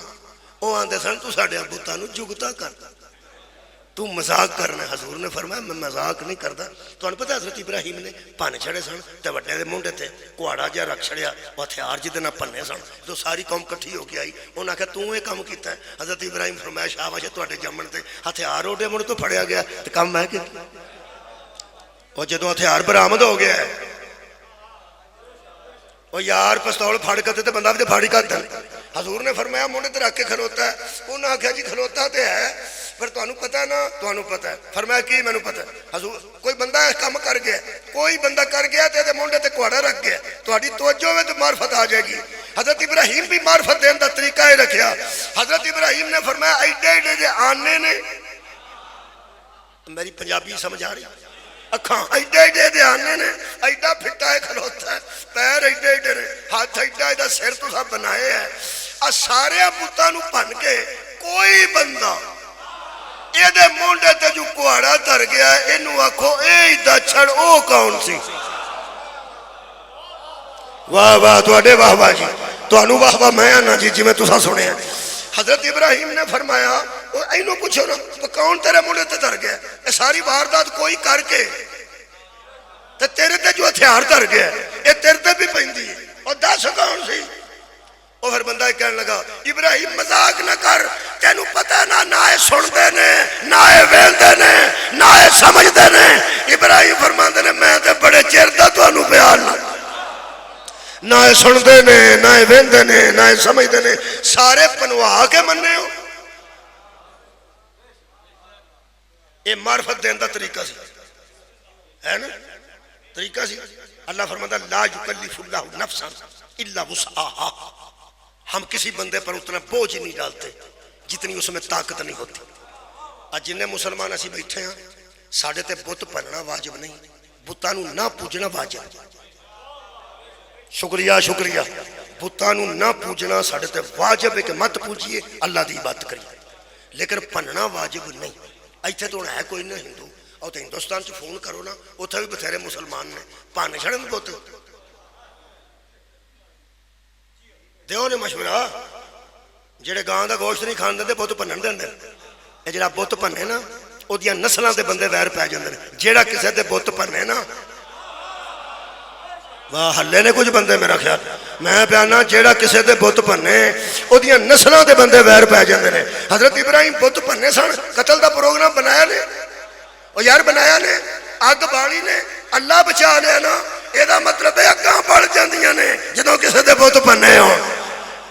او آندے سن تو ساڈے بتاں نوں جگتا کر۔ تو مذاق کرنا. حضور نے فرمایا میں مذاق نہیں کرتا. تمہیں پتا حضرت ابراہیم نے پن چھڑے سن تو وڈے دے منڈے تے کہاڑا جہا رکھ چھڑیا, وہ ہتھیار جہد نہ پنے سن. تو ساری قوم کٹھی ہو کے آئی, انہوں نے آخیا تو یہ کام کیتا ہے. حضرت ابراہیم فرمایا شاباش ہے تواڈے جمن تے ہتھیار اوڈے منہ تو پھڑیا گیا تو کام میں کیتا. اور جدوں ہتھیار برآمد ہو گیا ہے وہ یار پستول پھڑ کے تے بندہ بھی تو پھاڑ ہی کرتا. حضور نے فرمایا منڈے تے رکھ کے کھلوتا ہے. انہوں نے آخیا جی کھلوتا تے ہے پر تمہیں پتہ ہے نا, تمہیں پتہ ہے. فرمایا کی مینوں پتہ ہے. حضور کوئی بندہ کام کر گیا, کوئی بندہ کر گیا تے منڈے تے کہاڑا رکھ گیا, تہاڈی توجہ میں تو معرفت آ جائے گی. حضرت ابراہیم بھی معرفت دین دا طریقہ ہی رکھیا. حضرت ابراہیم نے فرمایا ایڈے ایڈے دے آنے نے, میری پنجابی سمجھ آ رہی, اکھاں ایڈے ایڈے دے آنے نے, ایڈا پھٹا ہے کھلوتا ہے, پیر ایڈے ایڈے نے, ہاتھ ایڈا ایڈا, سر تو سب بنائے ہے. سارے بتاں نو بن کے کوئی بندہ یہ مونڈے تے جو کہاڑا تر گیا اینو آکھو اے دچھڑ او کون سی. واہ واہ تواڈے واہ واہ جی, تانوں واہ واہ میں آنا جی جویں تساں سنیا. حضرت ابراہیم نے فرمایا اینو پوچھو نا کون تیرے مونڈے تے تر گیا. اے ساری واردات کوئی کر کے تے تیرے تے جو ہتھیار تر گیا اے تیرے تے بھی پیندی ہے, اور دس کون سی. اور پھر بندہ کہنے لگا ابراہیم مذاق نہ کر, تینوں پتہ نہ نہ سنتے نے نہ ویلتے نے نہ سمجھتے نے. ابراہیم فرماندے نے میں تے بڑے چیر دا تانوں بیان نہ سنتے نے نہ ویلتے نے نہ سمجھتے نے, سارے پنوا کے مننے ہو. یہ معرفت دین دا طریقہ سی ہے نا, طریقہ سی. اللہ فرماتا لا یکلف اللہ نفسا الا وسعها, ہم کسی بندے پر اتنا بوجھ نہیں ڈالتے جتنی اس میں طاقت نہیں ہوتی. آج جن مسلمان اسی بیٹھے ہیں ساڑھے تے بت پڑھنا واجب نہیں, بتانو نہ پوجنا واجب. شکریہ شکریہ, بتانو نہ پوجنا ساڑھے تے واجب ہے کہ مت پوجئے, اللہ دی بات کریے, لیکن پڑھنا واجب نہیں. ایتھے تو ہے کوئی نہ ہندو, اور تو ہندوستان سے فون کرو نا اتھے بھی بتھیرے مسلمان نے پانے چھڑن بت دیو نے مشورہ. جڑے گاں دا گوشت نہیں کھان دے بت بھنن دے, اے جڑا بت بھنے نا او دیاں نسلاں دے بندے ویر پی جاندے نے. جڑا کسے دے بت بھنے نا, واہ ہلے نے کچھ بندے میرا خیال, میں پیانا جڑا کسے دے بت بھنے او دیاں نسلاں دے بندے ویر پی جاندے نے. حضرت ابراہیم بت بھنے سن, قتل دا پروگرام بنایا نے, او یار بنایا نے, اگ بالی نے, اللہ بچا لیا نا. یہ مطلب ہے اگاں بڑھ جاندیاں نے جدوں کسے دے بت بھنے ہون,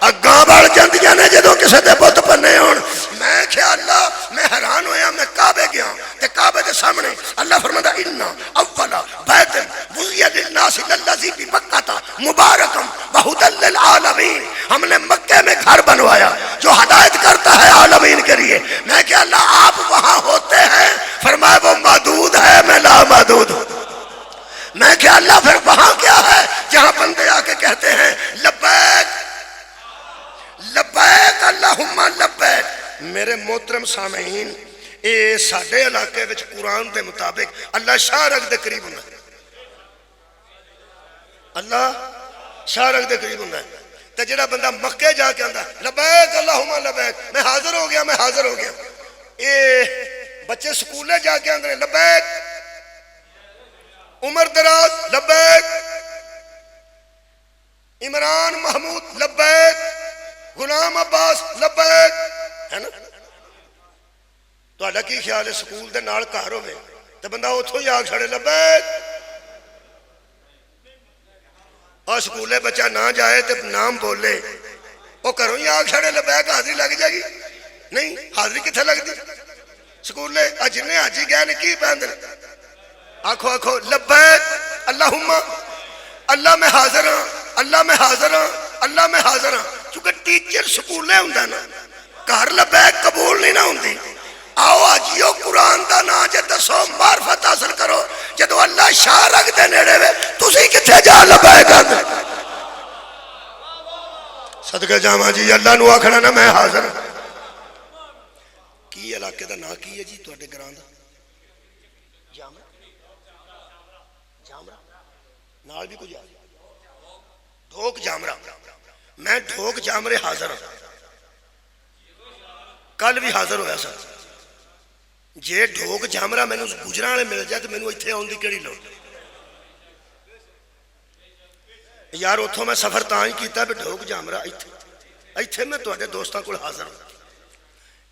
اگاں بڑھ جاندیاں نے جدوں کسے دے بت بھنے ہون. میں کیا اللہ میں حیران ہویا, میں کعبے گیا تے کعبے دے سامنے اللہ فرماتا ان اول بیت وضع للناس للذی بمکہ مبارکا وہدی للعالمین, ہم نے مکے میں گھر بنوایا جو ہدایت کرتا ہے عالمین کے لیے. میں کیا اللہ آپ وہاں ہوتے ہیں, فرمایا وہ معدود ہے میں لا معدود ہوں. میں کیا اللہ پھر وہاں کیا ہے جہاں بندے آ کے کہتے ہیں لبیک لبیک اللہم لبیک. میرے محترم سامعین, اے ساڈے علاقے وچ قرآن دے مطابق اللہ شاہ رگ دے قریب ہوندا ہے, اللہ شاہ رگ دے قریب ہوندا ہے. تے جڑا بندہ مکے جا کے آندا لبیک اللہم لبیک, میں حاضر ہو گیا میں حاضر ہو گیا. اے بچے سکولے جا کے آندے لبیک عمر دراز لبیک, عمران محمود لبیک, غلام عباس لبیک, ہے نا. تہاڈا کی خیال ہے سکول دے نال گھر ہوے تے بندہ اتھوں ہی آ چھڑے لبیک, اور سکولے بچہ نہ جائے تے نام بولے وہ گھروں ہی آ چھڑے لبیک, حاضری لگ جائے گی. نہیں حاضری کتنے لگتی سکولے. جن حاجی گئے نے کی پہن دے آکھو آکھو لبیک اللہم, اللہ میں حاضر ہاں اللہ میں حاضر ہاں اللہ میں حاضر ہاں. چونکہ ٹیچر سکولے ہوندا نا, گھر لبیک قبول نہیں نہ ہوندی. آؤ آجیو قرآن دا نا جے دسو معرفت حاصل کرو, جدو اللہ شاہ رگ دے نیڑے وے تسی کتھے جا لبیک آندے. صدقہ جاواں جی اللہ نو آکھنا نا میں حاضر. کی علاقے دا نا کی ہے جی تواڈے گراں دا؟ جامرا, جامرا نال بھی کچھ ڈھوک جامرا. میں ڈھوک جامرے حاضر ہوں, کل بھی حاضر ہویا سر. ਜੇ ਢੋਕ ਜਾਮਰਾ ਮੈਨੂੰ ਗੁਜਰਾਂ ਵਾਲੇ ਮਿਲ ਜਾਏ ਤਾਂ ਮੈਨੂੰ ਇੱਥੇ ਆਉਣ ਦੀ ਕਿਹੜੀ ਲੋੜ ਯਾਰ। ਉੱਥੋਂ ਮੈਂ ਸਫ਼ਰ ਤਾਂ ਹੀ ਕੀਤਾ ਵੀ ਢੋਕ ਜਾਮਰਾ ਇੱਥੇ ਮੈਂ ਤੁਹਾਡੇ ਦੋਸਤਾਂ ਕੋਲ ਹਾਜ਼ਰ ਹਾਂ।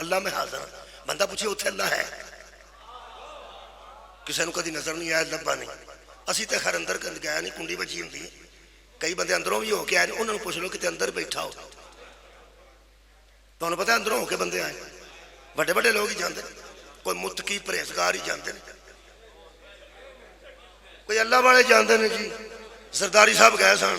ਅੱਲਾ ਮੈਂ ਹਾਜ਼ਰ ਹਾਂ। ਬੰਦਾ ਪੁੱਛੇ ਉੱਥੇ ਅੱਲਾ ਹੈ? ਕਿਸੇ ਨੂੰ ਕਦੀ ਨਜ਼ਰ ਨਹੀਂ ਆਇਆ, ਲੱਭਾ ਨਹੀਂ। ਅਸੀਂ ਤਾਂ ਖੈਰ ਅੰਦਰ ਗਿਆ ਨਹੀਂ, ਕੁੰਡੀ ਵੱਜੀ ਹੁੰਦੀ ਹੈ। ਕਈ ਬੰਦੇ ਅੰਦਰੋਂ ਵੀ ਹੋ ਕੇ ਆਏ ਨੇ, ਉਹਨਾਂ ਨੂੰ ਪੁੱਛ ਲਓ ਕਿਤੇ ਅੰਦਰ ਬੈਠਾ ਹੋ। ਤੁਹਾਨੂੰ ਪਤਾ ਅੰਦਰੋਂ ਹੋ ਕੇ ਬੰਦੇ ਆਏ, ਵੱਡੇ ਵੱਡੇ ਲੋਕ ਹੀ ਜਾਂਦੇ ਨੇ, ਕੋਈ ਮੁਤਕੀ ਪਰਹੇਜ਼ਗਾਰ ਹੀ ਜਾਂਦੇ ਨੇ, ਕੋਈ ਅੱਲਾ ਵਾਲੇ ਜਾਂਦੇ ਨੇ ਜੀ। ਜ਼ਰਦਾਰੀ ਸਾਹਿਬ ਗਏ ਸਨ,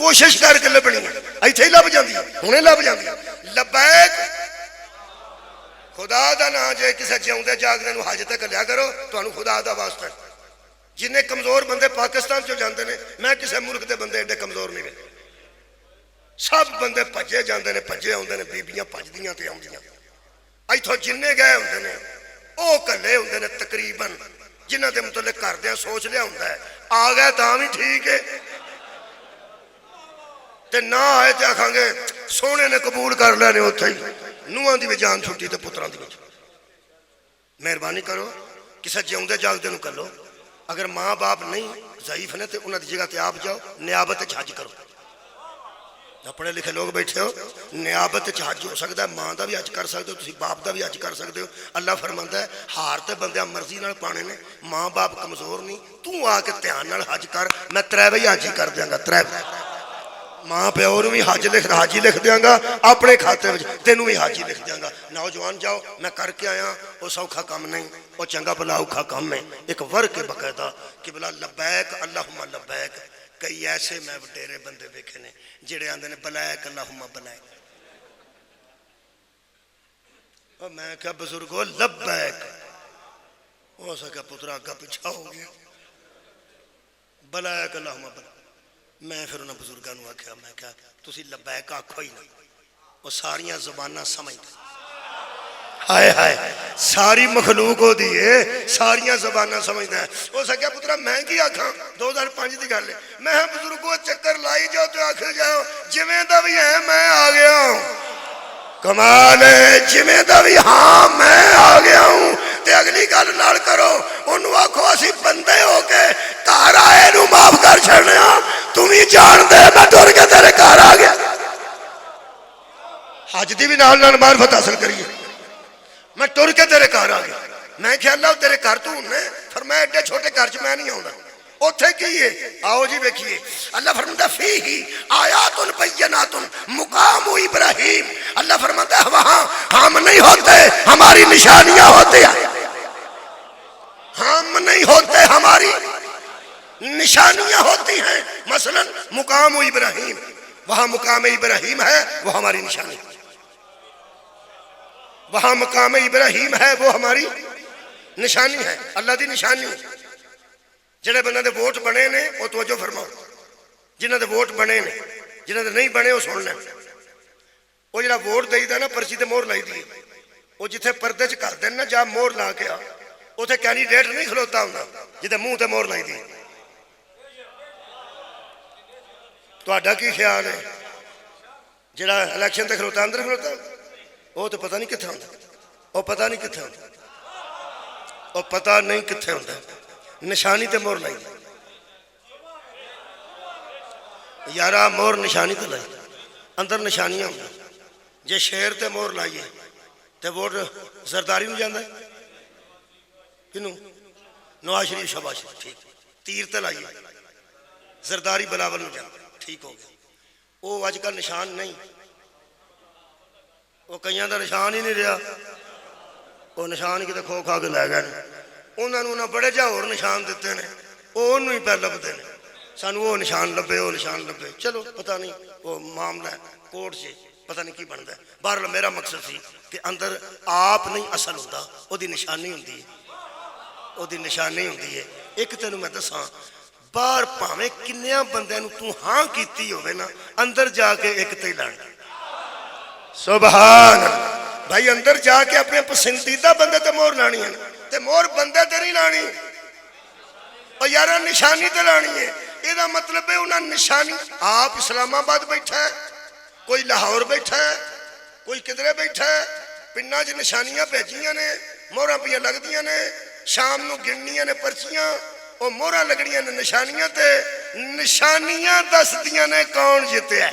کوشش کر کے لبنی ہے ایتھے ہی لب جاندی ہے ہنے لب جاندی ہے لبیک خدا دا نا جے کسے جیوندے جاگدے نو حج تے گلیا کرو تانوں خدا دا واسطہ جنہیں کمزور بندے پاکستان چ جاندے نے میں کسے ملک دے بندے ایڈے کمزور نہیں ویکھے سب بندے بھجے جاندے نے بھجے آندے نے بیبیاں بھجدیاں تے آندیاں ایتھوں جننے گئے ہوندے نے او کلے ہوندے نے تقریباً جنہاں دے متعلق کردیاں سوچ لیا ہوندا ہے آ گئے تاں وی ٹھیک ہے تے نہ آئے تے آکھاں گے سونے نے قبول کر لینے اوتھے ہی نوہاں دی وی جان چھٹی تے پتراں دی وی مہربانی کرو کسے جیوندے جاگدے نو کلو اگر ماں باپ نہیں ضعیف نے تے انہاں دی جگہ تے آپ جاؤ نیابت حج کرو پڑھے لکھے لوگ بیٹھے ہو نیابت حج ہو سکتا ہے ماں دا بھی حج کر سکتے ہو تسی باپ دا بھی حج کر سکتے ہو اللہ فرماندا ہے ہار تے بندیاں مرضی نال پانے نے ماں باپ کمزور نہیں تو آ کے دھیان نال حج کر میں 3 وجے حج ہی کر دیاں گا 3 ماں پیو نو بھی حج ہی لکھ دیاں گا اپنے کھاتے وچ تینوں بھی حج ہی لکھ دیاں گا نوجوان جاؤ میں کر کے آیا وہ سوکھا کام نہیں وہ چنگا بلا اوکھا کام ہے ایک ورک ہے باقاعدہ کہ بلا لبیک اللہم لبیک کئی ایسے میں وڈیرے بندے دیکھے نے جڑے آندے نے بلیک اللہم بلیک اور میں کہا بزرگو لبیک ہو سکا پترا کا پیچھا ہو گیا بلیک اللہم بلیک میں پھر انہاں بزرگاں نو آکھیا میں کہا تسی لبیک آکھو ہی نہیں وہ ساریاں زباناں سمجھتے ہائے ہائے ساری مخلوق ہو دیئے ساریاں زباناں سمجھتا ہے وہ سکیا پترا میں کی آکھاں 2005 دی گل ہے میں ہاں بزرگوں چکر لائی جاؤ تو آکھر جاؤ جویں دا بھی ہے میں آ گیا ہوں کمال ہے جویں دا بھی ہاں میں آ گیا ہوں تے اگلی گل نال کرو انہوں آکھو اسی بندے ہو کے گھر آئے نو معاف کر چھڑنے ہاں تم ہی جان دے میں ٹر کے تیرے گھر آ گیا حج دی بھی نال معرفت حاصل کریے میں ٹر کے تیرے گھر آ گیا میں کہا اللہ تیرے گھر تو انہیں فرمایا ایڈے چھوٹے گھر چ میں نہیں آؤں اوتھے کی ہے آؤ جی دیکھیے اللہ فرماتا فیہ آیات بینات مقام ابراہیم اللہ فرماتا ہے وہاں ہم نہیں ہوتے ہماری نشانیاں ہوتی ہیں ہم نہیں ہوتے ہماری نشانیاں ہوتی ہیں مثلا مقام ابراہیم وہاں مقام ابراہیم ہے وہ ہماری نشانی وہاں مقام ابراہیم ہے وہ ہماری نشانی ہے اللہ دی نشانی جنہیں بندہ دے ووٹ بنے نے وہ توجہ فرماؤ جنہیں دے ووٹ بنے نے جنہیں دے نہیں بنے وہ سن لیں وہ جنہیں ووٹ دے دا نا پرچی تے مور لائی دی وہ جتھے پردے چ کر دیں نا جا مور لا کے آ اتنے کینڈیڈیٹ نہیں کھلوتا ہوں جتھے منہ تے مور لائی دی تو آڈا کی خیال ہے جڑا الیکشن تے کھلوتا اندر کھلوتا وہ تو پتہ نہیں کتھے ہوتا وہ پتہ نہیں کتھے ہوتا وہ پتہ نہیں کتھے ہوتا نشانی تے مور لائی یارا مور نشانی تے لائی اندر نشانیاں ہوتا جے شیر تے مور لائیے تے ووٹ زرداری نو جاندہ ہے کنو نواز شریف شباز شریف ٹھیک تیر تے لائیے زرداری بلاول نو جاندہ ٹھیک ہو گیا وہ آج کل نشان نہیں وہ کئیاں دا نشان ہی نہیں رہا وہ نشان کی تے کھو کھا کے لے گئے انہوں نے بڑے جا اور نشان دیتے ہیں وہ انہوں ہی پہ لبتے ہیں سانو وہ نشان لبے وہ نشان لبے چلو پتہ نہیں وہ معاملہ ہے کوٹ سے پتہ نہیں کی بنتا ہے بہرحال میرا مقصد سی کہ اندر آپ نہیں اصل ہوتا وہ دی نشانی ہوتی ہے وہ دی نشانی ہوتی ہے ایک تینوں میں دساں باہر پاویں کنیاں بندے نو تو ہاں کیتی ہوئے نا اندر جا کے ایک تے لڑ سبحان بھائی اندر جا کے اپنے پسندیدہ بندے تے مور لانی ہے تے مور بندے تے نہیں لانی اور یارا نشانی تے لانی ہے یہ دا مطلب ہے انہاں نشانی آپ اسلام آباد بیٹھا ہے کوئی لاہور بیٹھا ہے کوئی کدرے بیٹھا ہے پناں چ نشانیاں بھیجیاں نے موراں پیاں لگدیاں نے شام نو گننیاں نے پرچیاں وہ موراں لگڑیاں نے نشانیاں تے نشانیاں دستیاں نے کون جیتے ہیں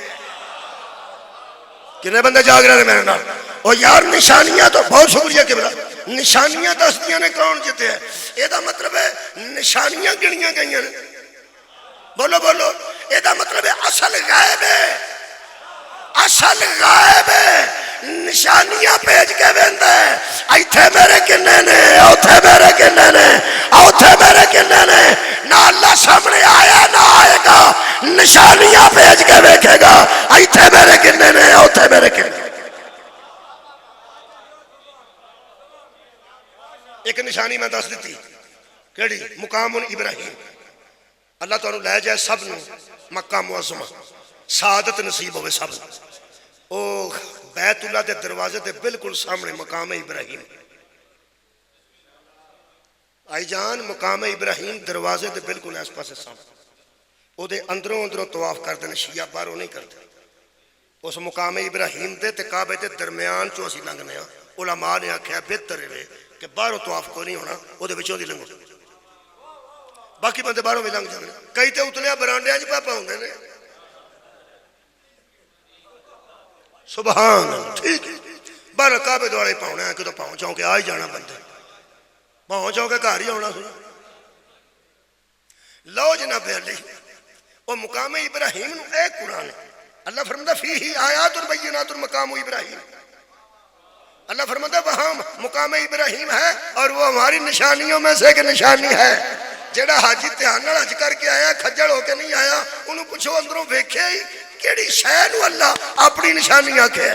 کنے بندے جاگ رہے ہیں میرے نام اور یار نشانیاں تو بہت شکریہ قبلہ نشانیاں دستیاں نے کون جیتے ہیں یہ دا مطلب ہے نشانیاں گنیاں گئیاں نے بولو بولو یہ دا مطلب ہے اصل غائب ہے اصل غائب ہے نشانیاں پیج کے بندے ایتھے میرے کنے نے اوتھے میرے کنے نے اوتھے میرے کنے نے نہ اللہ سامنے آیا نہ آئے گا نشانیاں بھیج کے ویکھے گا ایتھے میرے کنے نے اوتھے میرے کنے. ایک نشانی میں دس دیتی کیڑی مقام ابراہیم. اللہ تعالیٰ لے جائے سب نو مکہ معظمہ سعادت نصیب ہوئے سب نو. او بیت اللہ دے دروازے دے بالکل سامنے مقام ابراہیم. آئی جان مقام ابراہیم دروازے دے بالکل اس پاسے سامنے. او دے اندروں طواف کر دیں شیعہ باہروں نہیں کرتے. اس مقام ابراہیم دے تے کعبے دے درمیان چو اسی لنگنے ہاں. علماء نے آکھیا بہتر ہے کہ باہروں طواف کو نہیں ہونا او دے وچوں دی لنگو. باقی بندے باہروں بھی لنگ جانے. کئی تے اتلیا برانڈے آج پاپا ہوندے نے. سبحان اللہ ٹھیک ہے. باہر کعبے دوڑے پاؤنے ہیں کہ تو پہنچاؤں کہ آئی جانا بندے پہنچاؤں کہ گھر ہی ہونا سنا. لو جناب علی وہ مقام ابراہیم نو اے قرآن ہے. اللہ فرماتا فیہی آیات بینات مقام ابراہیم. اللہ فرماتا وہاں مقام ابراہیم ہے اور وہ ہماری نشانیوں میں سے ایک نشانی ہے. جیڑا حاجی تہان حج کر کے آیا کھجڑ ہو کے نہیں آیا انہوں پوچھو اندروں ویکھے ہی کیڑی شے نو اللہ اپنی نشانی آکھے.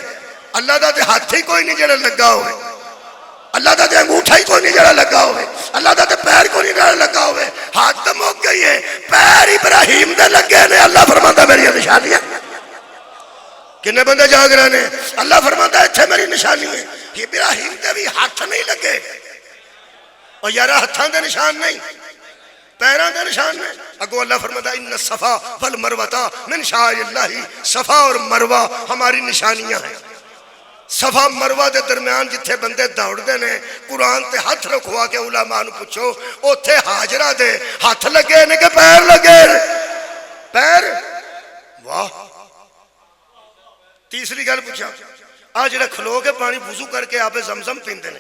اللہ دا تے ہاتھ ہی کوئی نہیں جڑا لگا ہوئے. اللہ دا تے انگوٹھا ہی کوئی نہیں جڑا لگا ہوئے. اللہ دا تے پیر کوئی نہیں جڑا لگا ہوئے. ہاتھ تو موک گئی ہے پیر ابراہیم دے لگے نے. اللہ فرماتا میری نشانی ہے. کنے بندے جاگ رہے نے. اللہ فرماتا ہے اتھے میری نشانی ہے. ابراہیم دے بھی ہاتھ نہیں لگے اور یارا ہاتھاں دے نشان نہیں پیراں دے نشان نہیں. اگو اللہ فرماتا ہے ان الصفا والمروہ من شعائر اللہ. صفا اور مروہ ہماری نشانیاں ہیں. صفا مروہ دے درمیان جتھے بندے دوڑ دے نے قرآن تے ہاتھ رکھوا کے علماء نو پوچھو اوتھے حاجرہ دے ہاتھ لگے نے کہ پیر لگے نے. پیر واہ. تیسری گل پوچھا آج جڑا کھلو کے پانی وضو کر کے آب زمزم پیندے نے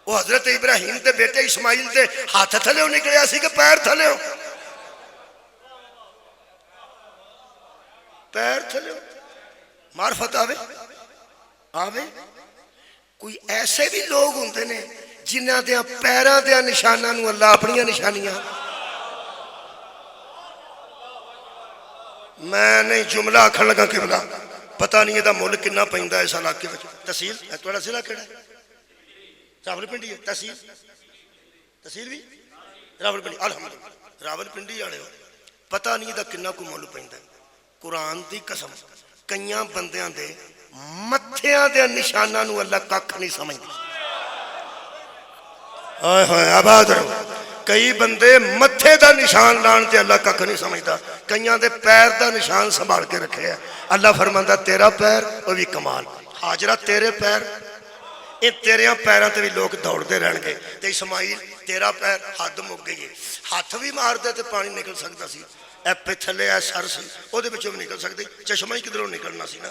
وہ حضرت ابراہیم تے بیٹے اسماعیل تے ہاتھ تھلے ہو نکلے سی کہ پیر تھلے ہو. پیر تھلے ہو. معرفت آوے آوے. کوئی ایسے بھی لوگ ہوندے نے جنہ دیا پیراں دیا نشانہ نو اللہ اپنی نشانیاں. میں نہیں جملہ آکھن لگا قبلہ پتہ نہیں یہ دا ملک کنا پہندہ ہے اس علاقے میں. تحصیل ہے توڑا ضلع کیڑا ہے راول پنڈی ہے. تحصیل بھی راول پنڈی الحمدللہ راول پنڈی آڑے ہو. پتہ نہیں دا کنا کو مول پہندہ ہے. قرآن دی قسم کئیاں بندیاں دے متھیاں دے نشانہ نو اللہ کاکھ نہیں سمجھتا. آئے ہوئے آباد رہو. کئی بندے متھے دا نشان لان تے اللہ کاکھ نہیں سمجھتا. کئیاں دے پیر دا نشان سنبھال کے رکھے ہیں. اللہ فرماندا تیرا پیر وہ بھی کمال. حاجرہ تیرے پیر ان تیریاں پیراں تے بھی لوگ دوڑ دے رہن گے. تے اسماعیل تیرا پیر حد مک گئی ہے. ہاتھ بھی مار دے تے پانی نکل سکتا سی. اے پتھلے اے سر سی وہ دے بچوں بھی نکل سکتی. چشمہ ہی کدھروں نکلنا سی نا.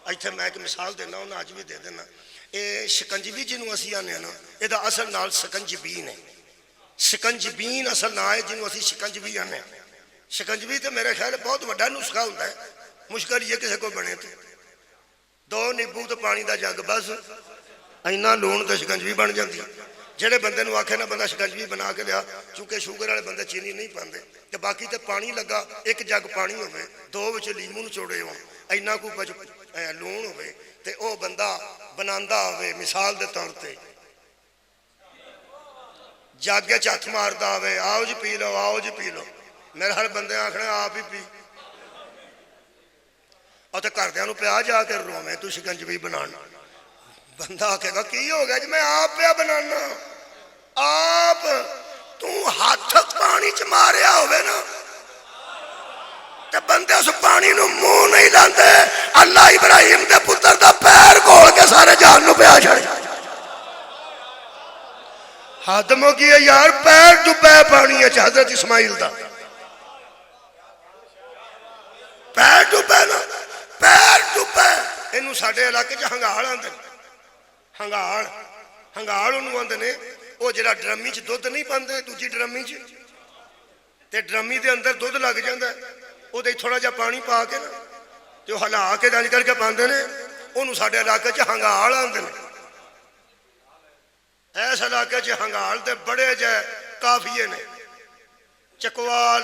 ایتھے میں ایک مثال دینا ہوں آج بھی دے دینا. اے شکنجوی جنوں اسی آنے ہیں نا یہ دا اصل نال سکنجبین ہے. سکنجبین اصل نہ ہے جنوں اسی شکنجوی آنے ہیں. شکنجوی تے میرے خیال بہت وڈا نسخہ ہوتا ہے. مشکل یہ کسے کو بنے تھے 2 نیبو تو پانی دا جگ بس اینا لون تے شکنجوی بن جاندی. جڑے بندے نو آکھے نا بندہ شکنجوی بنا کے لیا چونکہ شوگر والے بندے چینی نہیں پاندے تے باقی تے پانی لگا ایک جگ پانی ہوئے 2 وچ لیمو نچوڑے ہون اینا کو لون ہوئے تے او بندہ بناندا ہوئے. مثال دے طور تے جاگے چاتھ ماردا ہوئے آؤ جی پی لو آؤ جی پی لو. میرے ہر بندے آکھنے آپ ہی پی اور تے گھردیاں نو پیا جا کے روویں تو شکنجوی بنانا. بندہ آکھے گا کی ہو گیا جی میں آپ پیا بنانا. آپ تو ہاتھ پانی چ ماریا ہوئے نا تے بندے اس پانی نو منہ نہیں لاندے. اللہ ابراہیم دے پتر دا پیر کھول کے سارے جہان نو پیا چھڑ. حد مکی ہے یار. پیر ڈبے پانی ہے حضرت اسماعیل دا پیر ڈبے نا پیر ڈبے. اینو ساڈے علاقے چ ہنگاڑ آندے نے. ہنگاڑ انہوں آندے نے وہ جڑا ڈرمی چ دودھ نہیں پاندے دوجی ڈرمی چ تے ڈرمی دے اندر دودھ لگ جاندا ہے وہ دے تھوڑا جا پانی پا کے نا تے وہ ہلا کے دنج کر کے پاندے نے. انہوں ساڈے علاقے چ ہنگاڑ آندے نے. ایس علاقے چ ہنگاڑ دے بڑے جے کافیے نے چکوال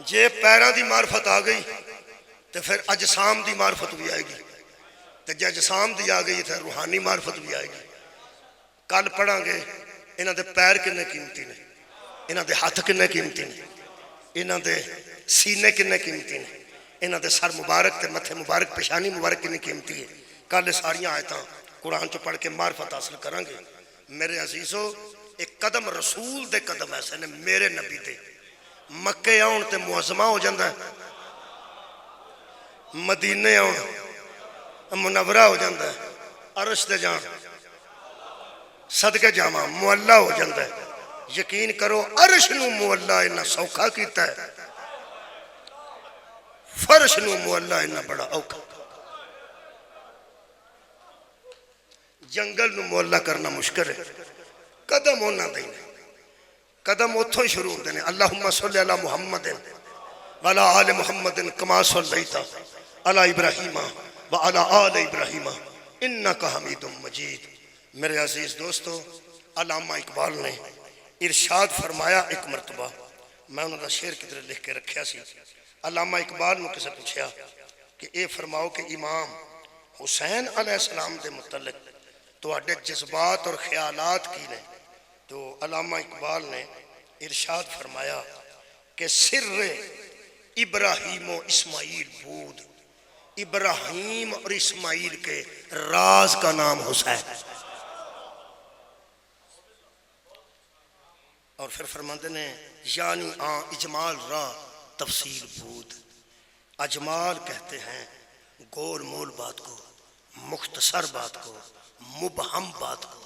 جے پیروں دی معرفت آ گئی تو پھر اجسام دی معرفت بھی آئے گی، تو جے اجسام دی آ گئی تو روحانی معرفت بھی آئے گی۔ کل پڑھاں گے انہاں دے پیر کنے قیمتی نے، انہاں دے ہاتھ کنے قیمتی نے، انہاں دے سینے کنے قیمتی نے، انہاں دے سر مبارک تے متھے مبارک پیشانی مبارک کنے قیمتی ہے۔ کل ساریاں آیتاں قرآن چ پڑھ کے معرفت حاصل کریں گے۔ میرے عزیزو ایک قدم رسول دے قدم ایسے نے میرے نبی دے، مکے آن تے معظمہ ہو جاندہ ہے، مدینے آن منورہ ہو جاندہ ہے، عرش دے جان صدقے جامع معلہ ہو جاندہ ہے۔ یقین کرو عرش نو معلہ انہا سوکھا کیتا ہے، فرش نو معلہ انہا بڑا اوکھا، جنگل نو معلہ کرنا مشکل ہے۔ قدم ہونا دینے، قدم اتھوں شروع ہوتے ہیں۔ اللہم صلی اللہ محمد وعلی آل محمد کما صلیتا علی ابراہیم وعلی آل ابراہیم انکا حمید مجید۔ میرے عزیز دوستو، علامہ اقبال نے ارشاد فرمایا ایک مرتبہ، میں انہوں نے شعر کی طرح لکھ کے رکھیا سی۔ علامہ اقبال نے کسے پوچھا کہ اے فرماؤ کہ امام حسین علیہ السلام دے متعلق تو اڈے جذبات اور خیالات کی نے؟ تو علامہ اقبال نے ارشاد فرمایا کہ سر ابراہیم و اسماعیل بود، ابراہیم اور اسماعیل کے راز کا نام حسین۔ اور پھر فرماتے ہیں یعنی آن اجمال را تفصیل بود، اجمال کہتے ہیں گول مول بات کو، مختصر بات کو، مبہم بات کو،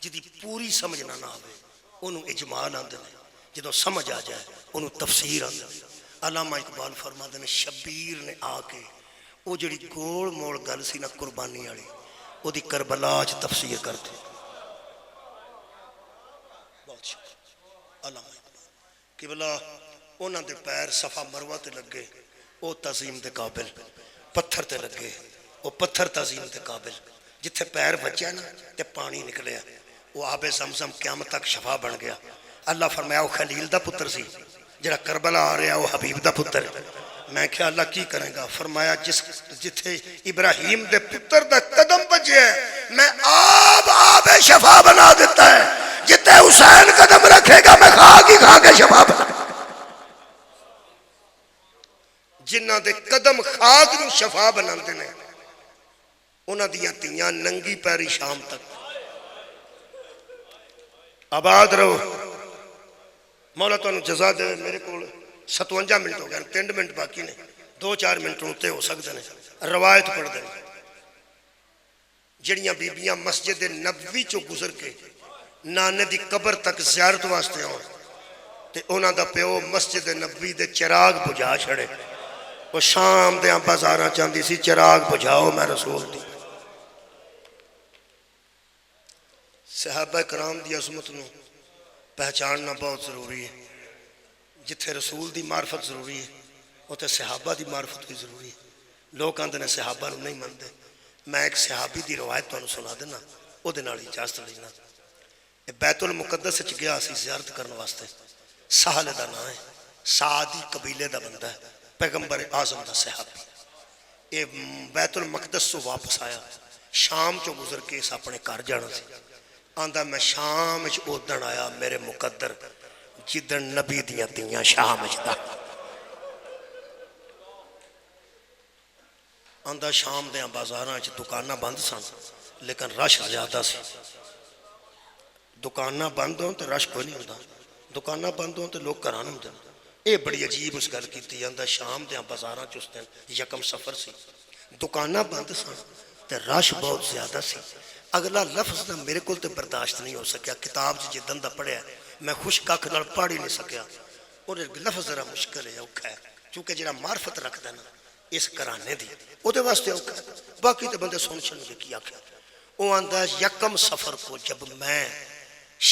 جدی پوری سمجھنا نہ ہوئے انہوں اجمال آندے ہیں، جدو سمجھ آ جائے انہوں تفسیر آندے ہیں۔ علامہ اقبال فرماتے ہیں شبیر نے آ کے وہ جڑی گول مول گل سی نا قربانی آلی وہ دی کربلا چ تفسیر کرتے۔ بہت شکر علامہ اقبال قبلہ انہاں دے پیر صفا مروہ تے لگے وہ تعظیم دے قابل، پتھر تے لگے وہ پتھر تعظیم دے قابل، جتھے پیر بچیا نا تے پانی نکلیا، وہ آب زمزم قیامت تک شفا بن گیا۔ اللہ فرمایا وہ خلیل دا پتر سی، جڑا کربلا آ رہا وہ حبیب دا پتر۔ میں کہا اللہ کی کریں گا؟ فرمایا جتھے ابراہیم دے پتر دا قدم بجے ہے میں آب شفا بنا دیتا ہے، جتھے حسین قدم رکھے گا میں خاک ہی کھا کے شفا بنا۔ جنہ دے قدم خاک نو شفا بنا دینے انہ دیاں تیاں ننگی پیری شام تک آباد رہو۔ مولا تو انہوں جزا دے۔ میرے کو 57 منٹ ہو گئے، 3 منٹ باقی نے، 2-4 منٹ ہوتے ہو سکتے ہیں۔ روایت پڑھ دیں جڑیاں بیبیاں مسجد نبوی چو گزر کے نانے دی قبر تک زیارت واسطے ہوں تے انہ دا پیو مسجد نبوی دے چراغ بجھا چھڑے، وہ شام دے بازاراں چاندی سی چراغ بجھاؤ میں رسول دی۔ صحابہ کرام دی عظمت نو پہچاننا بہت ضروری ہے۔ جتھے رسول دی معرفت ضروری ہے اتھے صحابہ دی معرفت بھی ضروری ہے۔ لوگ آندے نے صحابہ نو نہیں مندے۔ میں ایک صحابی دی روایت تو سنا دینا او دے نال اجازت لینا۔ بیت المقدس وچ گیا سی زیارت کرنے واسطے، سہل دا نام ہے، سعدی قبیلے دا بندہ ہے، پیغمبر اعظم دا صحابی۔ یہ بیت المقدس تو واپس آیا، شام چو گزر کے اس اپنے گھر جانا سی۔ آندہ میں شام وچ اودن آیا میرے مقدر جدن نبی دیاں تیاں شام وچ دا۔ آندہ شام دیاں بازاراں وچ دکانہ بند سن لیکن رش زیادہ سی۔ دکانہ بند ہوں تو رش کوئی نہیں ہوتا، دکانہ بند ہوں تو لوگ کران ہوتے ہیں۔ اے بڑی عجیب اس گل کی تھی۔ آندہ شام دیاں بازاراں چ اس دن یکم سفر سی، دکانہ بند سن تے رش بہت زیادہ سی۔ اگلا لفظ نہ میرے کول تے برداشت نہیں ہو سکیا، کتاب جدن دا پڑھیا میں خوش کاکھ نال پڑھ ہی نہیں سکیا، اور لفظ ذرا مشکل ہے، اوکھا ہے، چونکہ جڑا معرفت رکھدا نا اس کرانے دی او دے واسطے اوکھا ہے، باقی تے بندے سن کے کی آکھیا۔ او آندا یکم سفر کو جب میں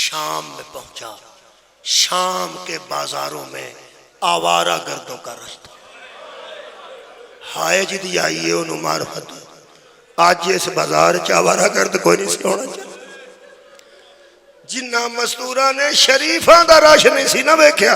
شام میں پہنچا، شام کے بازاروں میں آوارہ گردوں کا رستہ، ہائے جدی آئیے انہوں معرفت، آج اس بازار آوارہ گرد کوئی نہیں سی ہونا چاہیے۔ جنہ مزدوراں نے شریفاں دا راش نہیں سی نہ ویکھیا،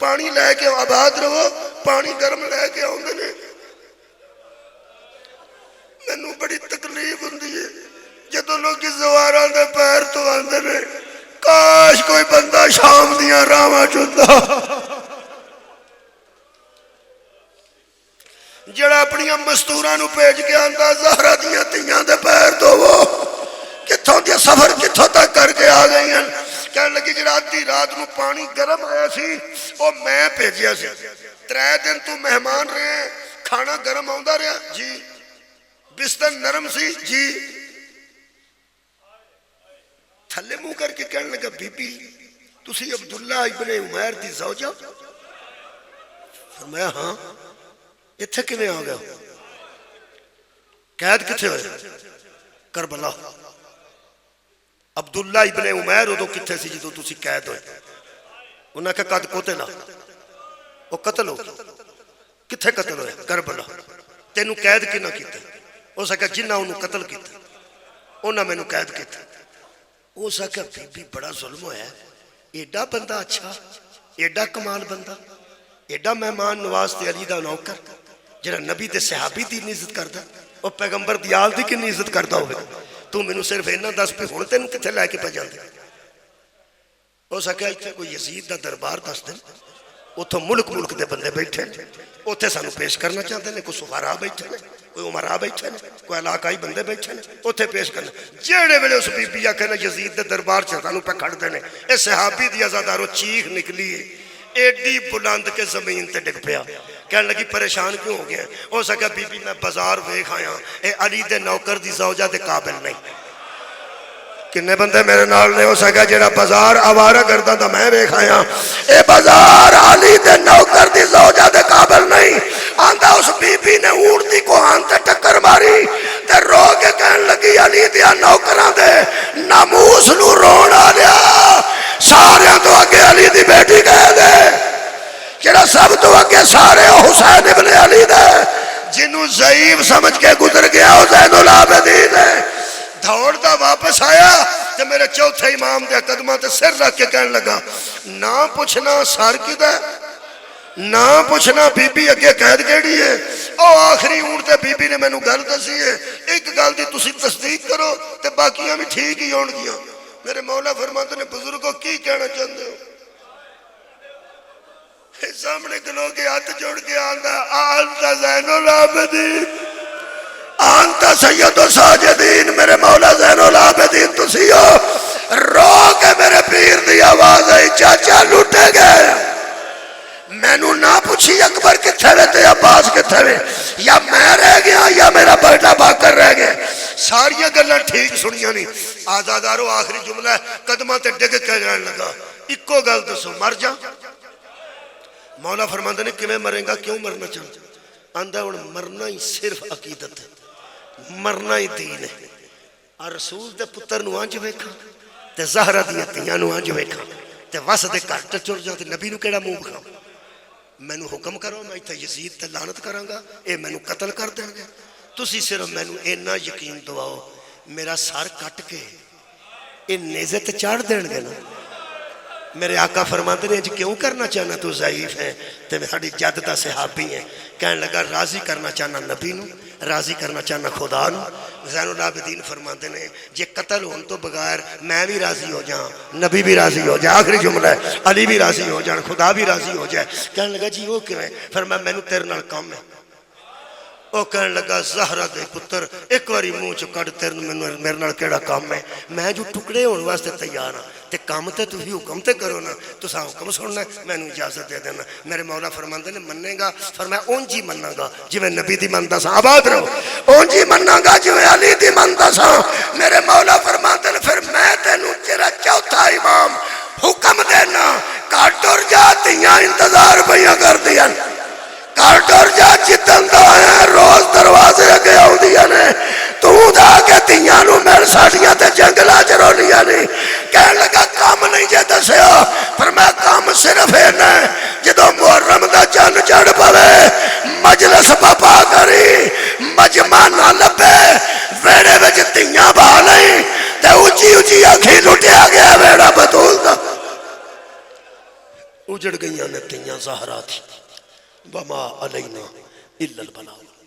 پانی لے کے آباد رہو، پانی گرم لے کے آؤں نے۔ مینوں بڑی تکلیف ہوندی ہے جدوں لوگ زواراں دے پیر تو آندے نے کاش کوئی بندہ شام دیاں راواں چوندا جڑا اپنی مستوراں نو بھیج کے آندا زہرا دیاں تیاں دے پیر دھوو، کتھوں دے سفر کتھوں تک کر کے آ گئی ہیں۔ کہنے لگی جڑا آدھی رات نو پانی گرم آیا سی وہ میں بھیجیا سی، 3 دن تو مہمان رہے، کھانا گرم آوندا رہا جی، بستر نرم سی جی۔ تھلے منہ کر کے کہنے لگا بی بی تسی عبداللہ ابن عمیر دی زوجہ؟ فرمایا ہاں۔ اتھے کیویں آ گیا؟ قید کتھے ہوئے؟ کربلا۔ عبداللہ ابن عمیر ادو کتھے سی جدو تسی قید ہوئے؟ انہاں کہ قد قتل، وہ قتل ہو کتھے قتل ہوئے؟ کربلا۔ تینوں قید کنا کیتے؟ اس کہا جنہ انہوں قتل کیتے انہاں میں نو قید کیتے۔ اس کہا بی بی بڑا ظلم ہویا ہے، ایڈا بندہ اچھا، ایڈا کمال بندہ، ایڈا مہمان نواز تے علی دا نوکر جڑا نبی دے صحابی دی عزت کردا، او پیغمبر دی آل دی کنی عزت کردا ہوئے، تو میں نو صرف اینا دس پہ ہون تینوں کتھے لے کے پہ جاندے؟ اس کہا اتھے کوئی یزید دا دربار دس دیں، اتھو ملک دے بندے بیٹھے اتھے سانو پیش کرنا چاہتے ہیں، کوئی سفارہ بیٹھے ہیں، کوئی عمرہ بیٹھے ہیں، کوئی علاقائی بندے بیٹھے ہیں، اتھے پیش کرنا۔ جیڑے ویلے اس بی بی کہنا یزید دے دربار چاہتانو پہ کھڑ دینے، اے صحابی دی ازادارو چیخ نکلی ہے ایڈی بلند کے زمین تے ڈگ پیا۔ کہنے لگی پریشان کیوں ہو گیا؟ ہو سکا بی بی میں بازار ویکھ آیا، اے علی دے نوکر دی زوجہ دے قابل نہیں۔ کنے بندے میرے نال نے؟ ہو سکا جڑا بازار آوارہ کرتا تھا میں ویکھ آیا، اے بازار علی دے نوکر دی زوجہ دے قابل نہیں۔ آندہ اس بی بی نے اونٹی کو آن تے ٹکر ماری تے رو کے کہنے لگی علی دیا نوکران دے ناموس نو رون آ لیا، سارے تو آگے علی دی بیٹی کہہ دے، جڑا سب تو آگے سارے حسین ابن علی دے، جنہوں ضعیف سمجھ کے گزر گیا وہ زین العابدین ہے۔ دھوڑ دا واپس آیا تو میرے چوتھے امام دے قدمہ تے سر رکھ کے کہنے لگا نہ پوچھنا سار کی دے، نہ پوچھنا بی بی اگے قید کیڑی ہے، او آخری اونٹ تے بی بی نے میں نو گل دسی ہے، ایک گل دی تسی تصدیق کرو تے باقیاں بھی ٹھیک ہی ہون گیا۔ میرے مولا فرماتے نے بزرگوں کی کہنا چاہتے ہو؟ سامنے کلو کے ہاتھ جوڑ کے آندا آنتا زین العابدین، آنتا سید و ساجدین، میرے مولا زین العابدین تسی ہو۔ رو کے میرے پیر دی آواز آئی چاچا لوٹے گئے، میں نو نہ پوچھی اکبر کتھے وے تے عباس کتھے وے، یا میں رہ گیا یا میرا بیٹا باکر رہ گیا۔ ساریاں گلیں ٹھیک سنیاں نہیں۔ آزادارو آخری جملہ ہے قدمہ تے ڈگ کے جان لگا اکو گل دسو مر جا؟ مولا فرماندے نے کیویں مرے گا، کیوں مرنا چاہتا؟ آندہ ہن مرنا ہی صرف عقیدت ہے، مرنا ہی دین ہے۔ اور رسول دے پتر نو آنج ویکھا تے زہرہ دیا تیاں نو آنج ویکھا تے وس دے گھر تے چڑ جا تے نبی نو کیڑا منہ بکھاؤ؟ میں نو حکم کرو میں ایتھے یزید تے لعنت کراں گا، اے میں نو قتل کر دیں گے، تسی صرف میں نو اینا یقین دواؤ میرا سر کٹ کے اے نیزے تے چاڑ دیں گے نا۔ میرے آقا فرماتے ہیں جی کیوں کرنا چاہنا تو ضعیف ہے تے میری جد دا صحابی ہیں۔ کہنے لگا راضی کرنا چاہنا نبی نو، راضی کرنا چاہنا خدا نو۔ زین العابدین فرماتے ہیں جی قتل ہون تو بغیر میں بھی راضی ہو جاؤں، نبی بھی راضی ہو جائے، آخری جملہ ہے علی بھی راضی ہو جائے، خدا بھی راضی ہو جائے۔ کہنے لگا جی وہ کیوں ہے؟ فرمایا میں نو تیرے نال کام ہے۔ وہ کہنے لگا زہرہ دے پتر ایک واری منہ چو کڑ تیرے میرے نال کیڑا کام ہے، میں جو ٹکڑے ہونے واسطے تیار ہاں تے کام تے تسی حکم تے کرو نا، تساں حکم سننا ہے میں نے اجازت دے دینا۔ میرے مولا فرماندے نے مننے گا؟ فرمایا اونج ہی مننا گا جویں نبی دی مندا سا، آباد رہو، اونج ہی مننا گا جویں علی دی مندا سا۔ میرے مولا فرماندے نے پھر میں تینوں تیرا چوتھا امام حکم دینا گھر ٹر جا، تیاں انتظار پیاں کر دیاں، گھر ٹر جا جتن دا ہے روز دروازے اگے آؤندیاں نے، تو دا کے تیاں نو میرے ساڑیاں تے جنگلا چرو لیا نہیں۔ کہنے لگا کام نہیں جے دسیا، پر میں کام صرف ہے نا جدو محرم دا چند چڑھ پوے مجلس پپا کری مجمع نہ لبے ویڑے وچ تیاں بھا نہیں تے اچھی اچھی آنکھی لٹیا گیا ویڑا بطول دا، اجڑ گئی نے تیاں زہرا تھی وما علینا الا البلاغ